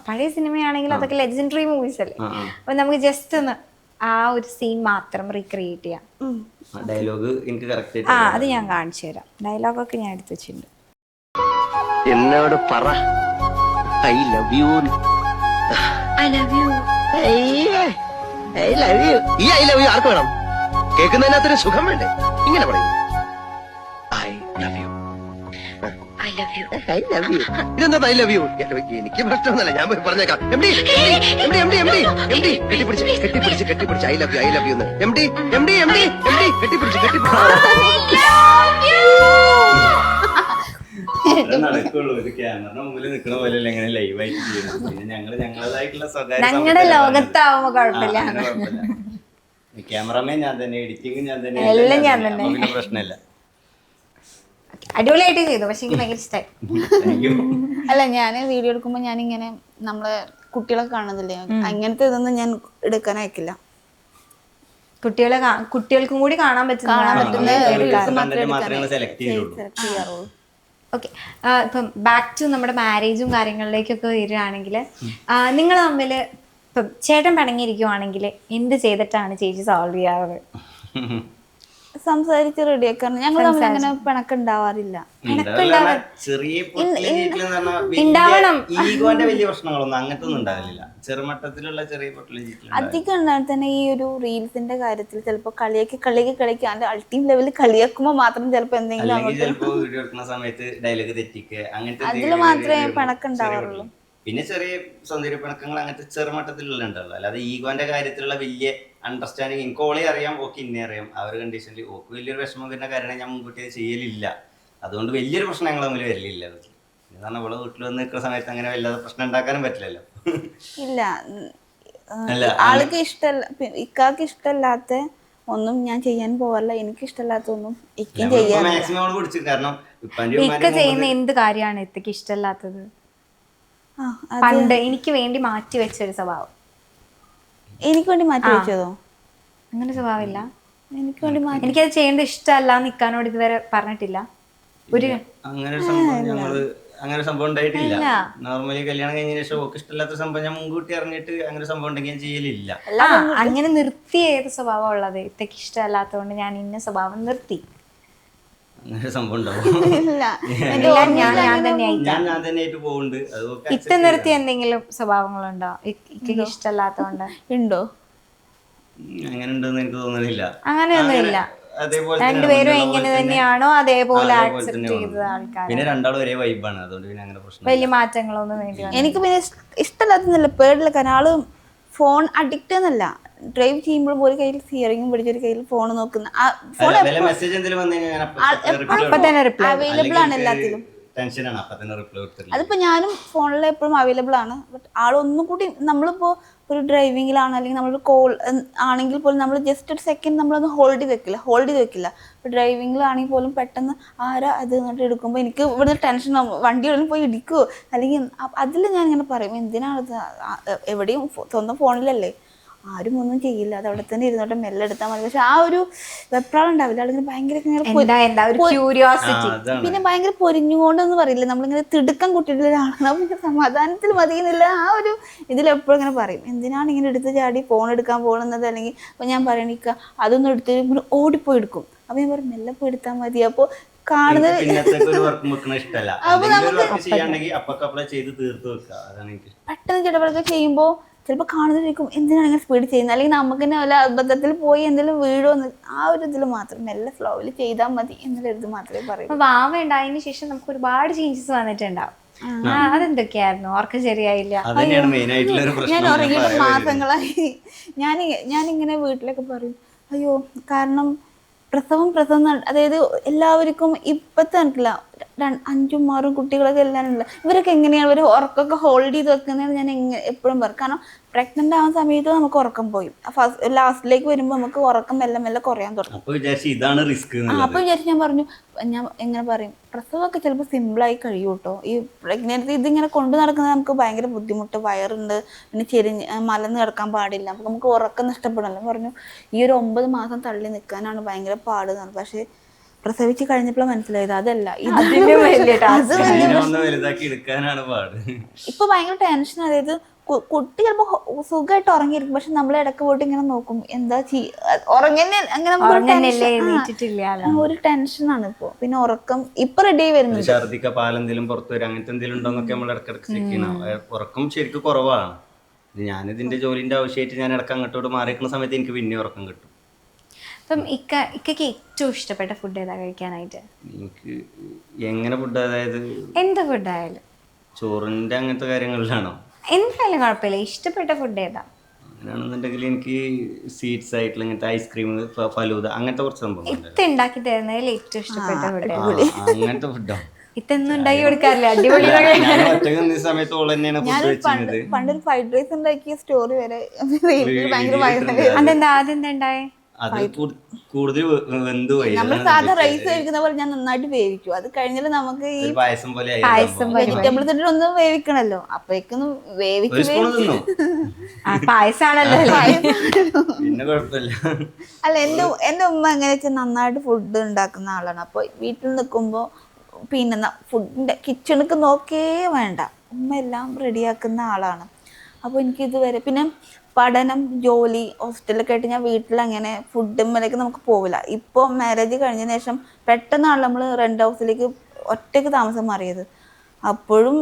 പഴയ സിനിമയാണെങ്കിൽ അതൊക്കെ ലെജൻഡറി മൂവീസ് അല്ലേ. അപ്പൊ നമുക്ക് ജസ്റ്റ് ഒന്ന് ആ ഒരു സീൻ മാത്രം റീക്രിയേറ്റ് ചെയ്യാം. ഡയലോഗ് എനിക്ക് കറക്റ്റ് അത് ഞാൻ കാണിച്ചു തരാം. ഡയലോഗൊക്കെ ഞാൻ എടുത്തു വെച്ചിട്ടുണ്ട്. എന്നോട് പറ I love you. I love you. I love you. ഈ ഐ ലവ് യു ആർക്ക് വേണം? കേൾക്കുന്നതിനകത്തൊരു സുഖം വേണ്ടേ? ഇങ്ങനെ പറയും, I love you. I love you. I love you. ഇതെന്താ ഐ ലവ് യു? എനിക്ക് പ്രശ്നമൊന്നുമല്ല, ഞാൻ പോയി പറഞ്ഞേക്കാം. എം ഡി കെട്ടിപ്പിടിച്ച് ഐ ലവ് യു എന്ന്. എം ഡി കെട്ടിപ്പിടിച്ച് നടക്കുള്ളൂ. ഒരു ക്യാമറ മുമ്പിൽ നിൽക്കണ പോലെ എങ്ങനെ ലൈവായിട്ട് ചെയ്യണം. പിന്നെ ഞങ്ങളുടേതായിട്ടുള്ള ഞങ്ങളുടെ ലോകത്താവുമ്പോ കുഴപ്പമില്ല. ക്യാമറമാൻ ഞാൻ തന്നെ, എഡിറ്റിംഗ് ഞാൻ തന്നെ, എല്ലാം ഞാൻ തന്നെ. പിന്നെ പ്രശ്നമില്ല. അടിപൊളിയായിട്ട് ചെയ്തു. പക്ഷെ എനിക്ക് ഭയങ്കര ഇഷ്ടമായി. അല്ല, ഞാൻ വീഡിയോ എടുക്കുമ്പോൾ ഞാനിങ്ങനെ നമ്മളെ കുട്ടികളൊക്കെ കാണുന്നില്ലേ, അങ്ങനത്തെ ഇതൊന്നും ഞാൻ എടുക്കാൻ അയക്കില്ല. കുട്ടികൾക്കും കൂടി കാണാൻ പറ്റുന്ന സെലക്ട് ചെയ്യുള്ളൂ. ഓക്കെ, ഇപ്പം ബാക്ക് ടു നമ്മുടെ മാരേജും കാര്യങ്ങളിലേക്കൊക്കെ വരികയാണെങ്കിൽ, നിങ്ങൾ തമ്മിൽ ഇപ്പം ചേട്ടൻ പിണങ്ങിയിരിക്കുവാണെങ്കിൽ എന്ത് ചെയ്തിട്ടാണ് ചേച്ചി സോൾവ് ചെയ്യാറ്? സംസാരിച്ച് റെഡിയാക്കാറ്. ഞങ്ങൾ തമ്മിൽ അങ്ങനെ പിണക്കുണ്ടാവാറില്ല. ചെറിയ ഈഗോന്റെ വലിയ പ്രശ്നങ്ങളൊന്നും അങ്ങനത്തെ ഒന്നും ഉണ്ടാവില്ല. ചെറുമട്ടത്തിലുള്ള ചെറിയ പൊട്ടലും ചീറ്റലും അധികം ഉണ്ടായാൽ തന്നെ ഈ ഒരു റീൽസിന്റെ കാര്യത്തിൽ ചിലപ്പോൾ കളിയാക്കി അതിന്റെ അൾട്ടിമേറ്റ് ലെവലിൽ കളിയാക്കുമ്പോൾ മാത്രം ചിലപ്പോൾ എന്തെങ്കിലും അല്ലെങ്കിൽ ചിലപ്പോ വീഡിയോ എടുക്കുന്ന സമയത്ത് ഡയലോഗ് തെറ്റിക്കുക അങ്ങനത്തെ അതിൽ മാത്രമേ പിണക്കുണ്ടാവാറുള്ളൂ. പിന്നെ ചെറിയ സൗന്ദര്യ പിണക്കങ്ങൾ അങ്ങനത്തെ ചെറുമട്ടത്തിലുള്ള ഉണ്ടാവുള്ളൂ. അല്ലാതെ ഈഗോന്റെ കാര്യത്തിലുള്ള വലിയ അണ്ടർസ്റ്റാൻഡിങ് എനിക്ക് ഓളെ അറിയാം, ഓക്കെ ഇന്നെ അറിയാം. ആ ഒരു കണ്ടീഷനിൽ ഓക്ക് വലിയൊരു വിഷമം വരുന്ന കാരണം ഞാൻ മുൻകൂട്ടി ചെയ്യലില്ല. അതുകൊണ്ട് വലിയൊരു പ്രശ്നം ഞങ്ങൾ തമ്മിൽ വരലില്ല വീട്ടിൽ. കാരണം അവളെ വീട്ടിൽ വന്ന് നിൽക്കുന്ന സമയത്ത് അങ്ങനെ വല്ലാതെ പ്രശ്നം ഉണ്ടാക്കാനും പറ്റില്ലല്ലോ. ഇല്ല, ആൾക്ക് ഇഷ്ടമല്ല, ഇക്കാക്ക് ഇഷ്ടമല്ലാത്ത ഒന്നും ഞാൻ ചെയ്യാൻ പോവാറില്ല. എനിക്ക് ഇഷ്ടമല്ലാത്ത ഒന്നും ഇക്കും ചെയ്യാൻ മാക്സിമം അവള് പിടിച്ചു. കാരണം ഇക്ക ചെയ്യുന്ന എന്ത് കാര്യമാണ് ഇത്തക്ക് ഇഷ്ടമല്ലാത്തത്? പണ്ട് എനിക്ക് വേണ്ടി മാറ്റി വെച്ചൊരു സ്വഭാവം. എനിക്ക് വേണ്ടി മാറ്റി വെച്ചതോ? അങ്ങനെ സ്വഭാവമില്ല. എനിക്ക് വേണ്ടി എനിക്കത് ചെയ്യേണ്ടത് ഇഷ്ടമല്ല നിക്കാനോട് ഇതുവരെ പറഞ്ഞിട്ടില്ല. ഒരു അങ്ങനെ ഒരു സംഭവം ഞങ്ങള് അങ്ങനെ സംഭവം ഉണ്ടായിട്ടില്ല. നോർമലി കല്യാണം കഴിഞ്ഞതിന് ശേഷം ഓക്ക് ഇഷ്ടമില്ലാത്ത സംഭവം ഞാൻ മുൻകൂട്ടി അറിഞ്ഞിട്ട് അങ്ങനെ സംഭവം ഉണ്ടെങ്കിൽ ഞാൻ ചെയ്യലില്ല. അങ്ങനെ നിർത്തി ഏത് സ്വഭാവം ഉള്ളത്? ഇത്തക്ക് ഇഷ്ടമല്ലാത്തതുകൊണ്ട് ഞാൻ ഇന്ന സ്വഭാവം നിർത്തി. അങ്ങനെ സംഭവം ഉണ്ടാവും. ഞാൻ തന്നെയായിട്ട് പോകുന്നുണ്ട്. ഇത്ത നിർത്തി എന്തെങ്കിലും സ്വഭാവങ്ങളുണ്ടോ ഇക്ക് ഇഷ്ടമല്ലാത്തതുകൊണ്ട്? ഉണ്ടോ? അങ്ങനെ ഉണ്ടെന്ന് എനിക്ക് തോന്നുന്നില്ല. അങ്ങനെയൊന്നുമില്ല. രണ്ടുപേരും എങ്ങനെ തന്നെയാണോ അതേപോലെ ആക്സെപ്റ്റ് ചെയ്ത ആൾക്കാർ. പിന്നെ രണ്ടാളും ഒരേ വൈബാണ്. അതുകൊണ്ട് പിന്നെ അങ്ങനെ പ്രശ്നം വലിയ മാറ്റങ്ങളൊന്നും വേണ്ടി. എനിക്ക് പിന്നെ ഇഷ്ടമല്ലാത്തല്ല, പേടില്ല. കാരണം ആള് ഫോൺ അഡിക്റ്റ് എന്നല്ല, ഡ്രൈവ് ചെയ്യുമ്പോഴും ഒരു കയ്യിൽ സ്റ്റിയറിംഗും പിടിച്ച ഒരു കയ്യിൽ ഫോൺ നോക്കുന്ന അവൈലബിൾ ആണ് എല്ലാത്തിലും. അതിപ്പോ ഞാനും ഫോണിൽ എപ്പോഴും അവൈലബിൾ ആണ്. ബട്ട് ആളൊന്നും കൂടി നമ്മളിപ്പോ ഒരു ഡ്രൈവിങ്ങിലാണ് അല്ലെങ്കിൽ നമ്മളൊരു കോൾ ആണെങ്കിൽ പോലും നമ്മൾ ജസ്റ്റ് ഒരു സെക്കൻഡ് നമ്മളൊന്ന് ഹോൾഡ് ചെയ്ത് വെക്കില്ല. ഇപ്പോൾ ഡ്രൈവിങ്ങിലാണെങ്കിൽ പോലും പെട്ടെന്ന് ആരാ അത് എന്നിട്ട് എടുക്കുമ്പോൾ എനിക്ക് ഇവിടുന്ന് ടെൻഷൻ ആവും, വണ്ടി എവിടെ പോയി ഇടിക്കുമോ. അല്ലെങ്കിൽ അതിൽ ഞാൻ ഇങ്ങനെ പറയും, എന്തിനാണത്, എവിടെയും സ്വന്തം ഫോണിലല്ലേ, ആരും ഒന്നും ചെയ്യില്ല, അത് അവിടെ തന്നെ ഇരുന്നോട്ടെ, മെല്ലെ എടുത്താൽ മതി. പക്ഷെ ആ ഒരു വെപ്രാളം ഉണ്ടാവില്ല. ആളിങ്ങനെ ഭയങ്കര പിന്നെ ഭയങ്കര പൊരിഞ്ഞുകൊണ്ടെന്ന് പറയില്ല, നമ്മളിങ്ങനെ തിടുക്കം കുട്ടികളാണ്, പിന്നെ സമാധാനത്തിൽ മതിയെന്നില്ല. ആ ഒരു ഇതിലെപ്പോഴും ഇങ്ങനെ പറയും, എന്തിനാണ് ഇങ്ങനെ എടുത്ത് ചാടി ഫോൺ എടുക്കാൻ പോകുന്നത്. അല്ലെങ്കിൽ അപ്പോൾ ഞാൻ പറയണിക്ക അതൊന്നും എടുത്ത് ഇങ്ങനെ ഓടിപ്പോയി എടുക്കും. അപ്പോൾ ഞാൻ പറയും മെല്ലെ പോയി എടുത്താൽ മതി. അപ്പോൾ കാണുന്നത് പെട്ടെന്ന് ചിലവരൊക്കെ ചെയ്യുമ്പോൾ ചിലപ്പോൾ കാണുന്നതായിരിക്കും എന്തിനാണ് ഇങ്ങനെ സ്പീഡ് ചെയ്യുന്നത്, അല്ലെങ്കിൽ നമുക്ക് തന്നെ വല്ല അബദ്ധത്തിൽ പോയി എന്തെങ്കിലും വീഴുമെന്ന്. ആ ഒരു ഇതിൽ മാത്രം മെല്ലെ സ്ലോവിൽ ചെയ്താൽ മതി എന്നുള്ള ഇത് മാത്രമേ പറയൂ. വാവ ഉണ്ടായതിനു ശേഷം നമുക്ക് ഒരുപാട് ചേഞ്ചസ് വന്നിട്ടുണ്ടാവും. അതെന്തൊക്കെയായിരുന്നു? ഓർക്കം ശരിയായില്ല. ഞാൻ ഉറങ്ങിയിട്ട് മാസങ്ങളായി. ഞാനിങ്ങനെ വീട്ടിലൊക്കെ പറയും, അയ്യോ കാരണം പ്രസവം അതായത് എല്ലാവർക്കും ഇപ്പത്തെ കണ്ടില്ല 5ഉം 6ഉം കുട്ടികളൊക്കെ എല്ലാവരും ഉള്ള ഇവരൊക്കെ എങ്ങനെയാണ് ഒരു ഉറക്കമൊക്കെ ഹോൾഡ് ചെയ്ത് വെക്കുന്നത് ഞാൻ എപ്പോഴും പറയും. കാരണം പ്രഗ്നന്റ് ആവുന്ന സമയത്ത് നമുക്ക് ഉറക്കം പോയി, ലാസ്റ്റിലേക്ക് വരുമ്പോൾ നമുക്ക് ഉറക്കം മെല്ലെ മെല്ലെ കുറയാൻ തുടങ്ങും. അപ്പോൾ വിചാരിച്ച് ഞാൻ പറഞ്ഞു, ഞാൻ എങ്ങനെ പറയും, പ്രസവമൊക്കെ ചിലപ്പോൾ സിമ്പിളായി കഴിയും കേട്ടോ. ഈ പ്രഗ്നൻസി ഇതിങ്ങനെ കൊണ്ടു നടക്കുന്നത് നമുക്ക് ഭയങ്കര ബുദ്ധിമുട്ട്, വയറുണ്ട്, പിന്നെ മലന്ന് കിടക്കാൻ പാടില്ല, നമുക്ക് ഉറക്കം നഷ്ടപ്പെടല്ലോ. പറഞ്ഞു ഈ ഒരു 9 മാസം തള്ളി നിൽക്കാനാണ് ഭയങ്കര പാട്. പക്ഷെ പ്രസവിച്ച് കഴിഞ്ഞപ്പോൾ മനസ്സിലായത് അതല്ല, ഇപ്പൊ ഭയങ്കര ടെൻഷൻ. അതായത് കുട്ടി ചിലപ്പോ സുഖമായിട്ട് ഉറങ്ങിയിരിക്കും, പക്ഷെ നമ്മൾ ഇടക്ക് പോയിട്ട് ഇങ്ങനെ നോക്കും, എന്താ അങ്ങനെ ഒരു ടെൻഷനാണ് ഇപ്പൊ. പിന്നെ ഉറക്കം ഇപ്പൊ റെഡി ആയി വരുന്നുണ്ട്. ഛർദിക്ക പാലെന്തെങ്കിലും പുറത്തു വരും, അങ്ങനത്തെ എന്തെങ്കിലും ഉണ്ടോന്നൊക്കെ നമ്മൾ ഇടക്കിടക്ക് ചെക്ക് ചെയ്യണം. ഉറക്കം ശരിക്കും കുറവാണ്. ഞാനിതിന്റെ ജോലിന്റെ ആവശ്യമായിട്ട് ഞാൻ ഇടക്ക് അങ്ങോട്ടോട്ട് മാറിയിരിക്കുന്ന സമയത്ത് എനിക്ക് പിന്നെ ഉറക്കം കിട്ടും. അപ്പം ഇക്കയ്ക്ക് ഏറ്റവും ഇഷ്ടപ്പെട്ട ഫുഡ് ഏതാ കഴിക്കാനായിട്ട്? എനിക്ക് എങ്ങനെ ഫുഡ്, അതായത് എന്ത് ഫുഡായാലും, ചോറിന്റെ അങ്ങനത്തെ കാര്യങ്ങളിലാണോ? എന്തായാലും കുഴപ്പമില്ല, ഇഷ്ടപ്പെട്ട ഫുഡ് ഏതാ? അങ്ങനെയാണെന്നുണ്ടെങ്കിൽ എനിക്ക് സ്വീറ്റ്സ് ആയിട്ടുള്ള ഇങ്ങനത്തെ ഐസ്ക്രീം, ഫലൂദ, അങ്ങനത്തെ കുറച്ച് സംഭവം ഉണ്ടാക്കി തരുന്നതിൽ ഏറ്റവും ഇഷ്ടപ്പെട്ട ഫുഡ് അങ്ങനത്തെ ഫുഡാണ്. ഇതൊന്നും ഉണ്ടാക്കി കൊടുക്കാറില്ല, അടിപൊളി. സമയത്ത് ഓൾ തന്നെയാണ് ഫുഡ് വെച്ചിരുന്നത്. പണ്ടൊരു ഫ്രൈഡ് റൈസ് ഉണ്ടാക്കിയ സ്റ്റോറി വരെ ഭയങ്കര. അതെന്താ ഉണ്ടായേ? അത് കൂടുതൽ വെന്ത് പോയി. നമ്മൾ സാധാ റൈസ് കഴിക്കുന്ന പോലെ ഞാൻ നന്നായിട്ട് വേവിക്കും. അത് കഴിഞ്ഞാൽ നമുക്ക് ഈ പായസം പോലെ വെജിറ്റബിൾസ് ഇട്ടിട്ട് ഒന്ന് വേവിക്കണല്ലോ, അപ്പോഴേക്കൊന്നും വേവിച്ച് പായസാണല്ലോ. പിന്നെ കുഴപ്പമില്ല. അല്ല, എന്റെ ഉമ്മ എങ്ങനെ വെച്ചാൽ നന്നായിട്ട് ഫുഡ് ഉണ്ടാക്കുന്ന ആളാണ്. അപ്പൊ വീട്ടിൽ നിൽക്കുമ്പോ പിന്നെ ഫുഡിന്റെ കിച്ചണിക്ക് നോക്കേ വേണ്ട, ഉമ്മ എല്ലാം റെഡിയാക്കുന്ന ആളാണ്. അപ്പോൾ എനിക്ക് ഇതുവരെ പിന്നെ പഠനം, ജോലി, ഹോസ്റ്റലിലൊക്കെ ആയിട്ട് ഞാൻ വീട്ടിൽ അങ്ങനെ ഫുഡുമ്മലേക്ക് നമുക്ക് പോവില്ല. ഇപ്പോൾ മാരേജ് കഴിഞ്ഞതിന് ശേഷം പെട്ടെന്നാണ് നമ്മൾ റെൻ്റ് ഹൗസിലേക്ക് ഒറ്റയ്ക്ക് താമസം മാറിയത്. അപ്പോഴും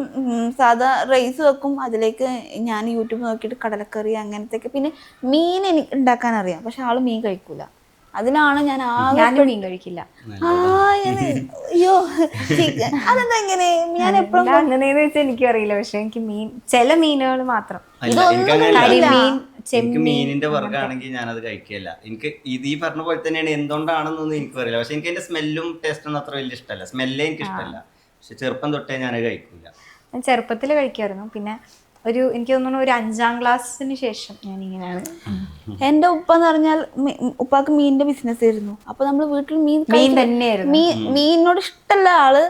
സാധാ റൈസ് വെക്കും, അതിലേക്ക് ഞാൻ യൂട്യൂബ് നോക്കിയിട്ട് കടലക്കറി അങ്ങനത്തെയൊക്കെ. പിന്നെ മീൻ എനിക്ക് ഉണ്ടാക്കാൻ അറിയാം, പക്ഷെ ആൾ മീൻ കഴിക്കൂല. അതിലാണ് ഞാൻ ഞാനും മീൻ കഴിക്കില്ല. അയ്യോ അതെന്താ ഇങ്ങനെ? ഞാൻ എപ്പോഴും അങ്ങനെയെന്ന് വെച്ചാൽ എനിക്കും അറിയില്ല, പക്ഷെ എനിക്ക് മീൻ ചില മീനുകൾ മാത്രം. അല്ല, എനിക്കങ്ങനെയല്ല. കരിമീൻ, എനിക്ക് മീനിന്റെ വർക്കാണെങ്കിൽ ഞാനത് കഴിക്കില്ല. എനിക്ക് ഇത് ഈ പറഞ്ഞ പോലെ തന്നെയാണ്. എന്തുകൊണ്ടാണെന്നൊന്നും എനിക്ക് അറിയില്ല. പക്ഷെ എനിക്ക് അതിന്റെ സ്മെല്ലും ടേസ്റ്റും ഒന്നും അത്ര വലിയ ഇഷ്ടമല്ല. സ്മെല്ലേ എനിക്ക് ഇഷ്ടമല്ല. പക്ഷെ ചെറുപ്പം തൊട്ടേ ഞാനത് കഴിക്കില്ല. ഞാൻ ചെറുപ്പത്തിൽ കഴിക്കുമായിരുന്നു. പിന്നെ എനിക്ക് തോന്നുന്നു ഒരു 5ാം ക്ലാസ്സിന് ശേഷം ഞാൻ ഇങ്ങനെയാണ്. എൻ്റെ ഉപ്പ എന്ന് പറഞ്ഞാൽ ഉപ്പാക്ക് മീനിന്റെ ബിസിനസ് ആയിരുന്നു. അപ്പൊ നമ്മൾ വീട്ടിൽ മീൻ തന്നെയായിരുന്നു. മീനിനോട് ഇഷ്ടമുള്ള ആള്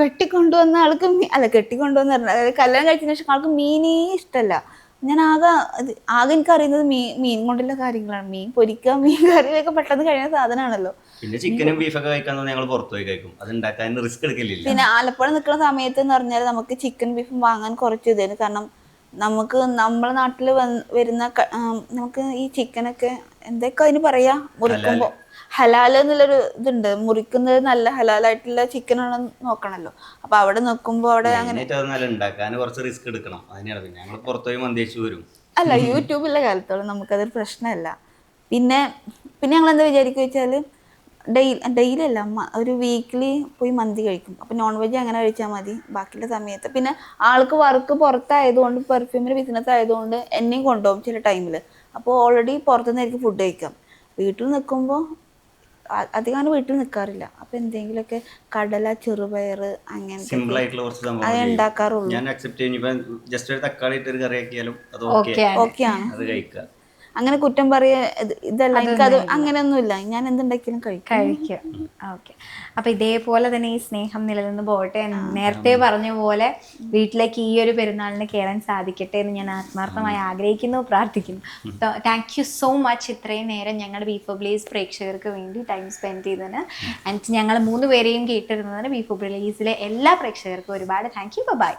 കെട്ടിക്കൊണ്ടുവന്ന ആൾക്ക് കെട്ടിക്കൊണ്ടുവന്ന അതായത് കല്യാണം കഴിച്ചതിന് ശേഷം ആൾക്ക് മീനേ ഇഷ്ടമല്ല. ഞാൻ ആകെ എനിക്ക് അറിയുന്നത് മീൻ കൊണ്ടുള്ള കാര്യങ്ങളാണ്. മീൻ പൊരിക്കുക, മീൻ കറി ഒക്കെ പെട്ടെന്ന് കഴിയുന്ന സാധനമാണല്ലോ. പിന്നെ ചിക്കനും ബീഫൊക്കെ കഴിക്കാൻ ഞങ്ങൾ പുറത്തു പോയി കഴിക്കും. അത് ഉണ്ടാക്കാൻ റിസ്ക് എടുക്കലില്ല. പിന്നെ ആലപ്പുഴ നിൽക്കുന്ന സമയത്ത് എന്ന് പറഞ്ഞാൽ നമുക്ക് ചിക്കൻ ബീഫും വാങ്ങാൻ കുറച്ച് ഇതായിരുന്നു. കാരണം നമുക്ക് നമ്മളെ നാട്ടിൽ വരുന്ന നമുക്ക് ഈ ചിക്കനൊക്കെ എന്തൊക്കെ അതിന് പറയാ, മുറിക്കുമ്പോൾ ഹലാൽ എന്നുള്ളൊരു ഇതുണ്ട്. മുറിക്കുന്നത് നല്ല ഹലാലായിട്ടുള്ള ചിക്കനാണെന്ന് നോക്കണല്ലോ. അപ്പൊ അവിടെ നിൽക്കുമ്പോൾ അവിടെ അങ്ങനെ ഉണ്ടാക്കാൻ കുറച്ച് റിസ്ക് എടുക്കണം. അതിനാണ് പിന്നെ ഞങ്ങൾ പുറത്തുപോയി മന്തിച്ചു വരും. അല്ല, യൂട്യൂബിലെ കാലത്തോളം നമുക്കതൊരു പ്രശ്നമല്ല. പിന്നെ ഞങ്ങൾ എന്താ വിചാരിക്കുക വെച്ചാൽ ഡെയിലി അല്ല, ഒരു വീക്കിലി പോയി മന്തി കഴിക്കും. അപ്പോൾ നോൺ വെജ് അങ്ങനെ കഴിച്ചാൽ മതി ബാക്കിയുള്ള സമയത്ത്. പിന്നെ ആൾക്ക് വർക്ക് പുറത്തായതുകൊണ്ട്, പെർഫ്യൂമിൻ്റെ ബിസിനസ് ആയതുകൊണ്ട് എന്നെയും കൊണ്ടുപോകും ചില ടൈമിൽ. അപ്പോൾ ഓൾറെഡി പുറത്തുനിന്നായിരിക്കും ഫുഡ് കഴിക്കാം. വീട്ടിൽ നിൽക്കുമ്പോൾ അധികം വീട്ടിൽ നിൽക്കാറില്ല. അപ്പോൾ എന്തെങ്കിലുമൊക്കെ കടല, ചെറുപയർ സിമ്പിൾ ആയിട്ടുള്ള കുറച്ച് അത് ഉണ്ടാക്കാറുള്ളൂ. ഞാൻ അക്സെപ്റ്റ് ചെയ്യുമ്പോൾ ജസ്റ്റ് ഒരു തക്കാളി ഇട്ടൊരു കറി ആക്കിയാലും അത് ഓക്കെയാണ്. അത് കഴിക്കുക. അങ്ങനെ കുറ്റം പറയ ഇതല്ല, എനിക്കത് അങ്ങനെയൊന്നുമില്ല. ഞാൻ എന്തുണ്ടാക്കിയാലും കഴിക്കും. ഓക്കെ. അപ്പൊ ഇതേപോലെ തന്നെ ഈ സ്നേഹം നിലനിന്ന് പോകട്ടെ. നേരത്തെ പറഞ്ഞ പോലെ വീട്ടിലേക്ക് ഈ ഒരു പെരുന്നാളിന് കയറാൻ സാധിക്കട്ടെ എന്ന് ഞാൻ ആത്മാർത്ഥമായി ആഗ്രഹിക്കുന്നു, പ്രാർത്ഥിക്കുന്നു. താങ്ക് യു സോ മച്ച് ഇത്രയും നേരം ഞങ്ങളുടെ ബീഫ് ബ്ലേസ് പ്രേക്ഷകർക്ക് വേണ്ടി ടൈം സ്പെൻഡ് ചെയ്തതിന്. ആൻഡ് ഞങ്ങൾ 3 പേരെയും കേട്ടിരുന്നതിന് ബീഫ് ബ്ലേസിലെ എല്ലാ പ്രേക്ഷകർക്കും ഒരുപാട് താങ്ക് യു. ബൈ.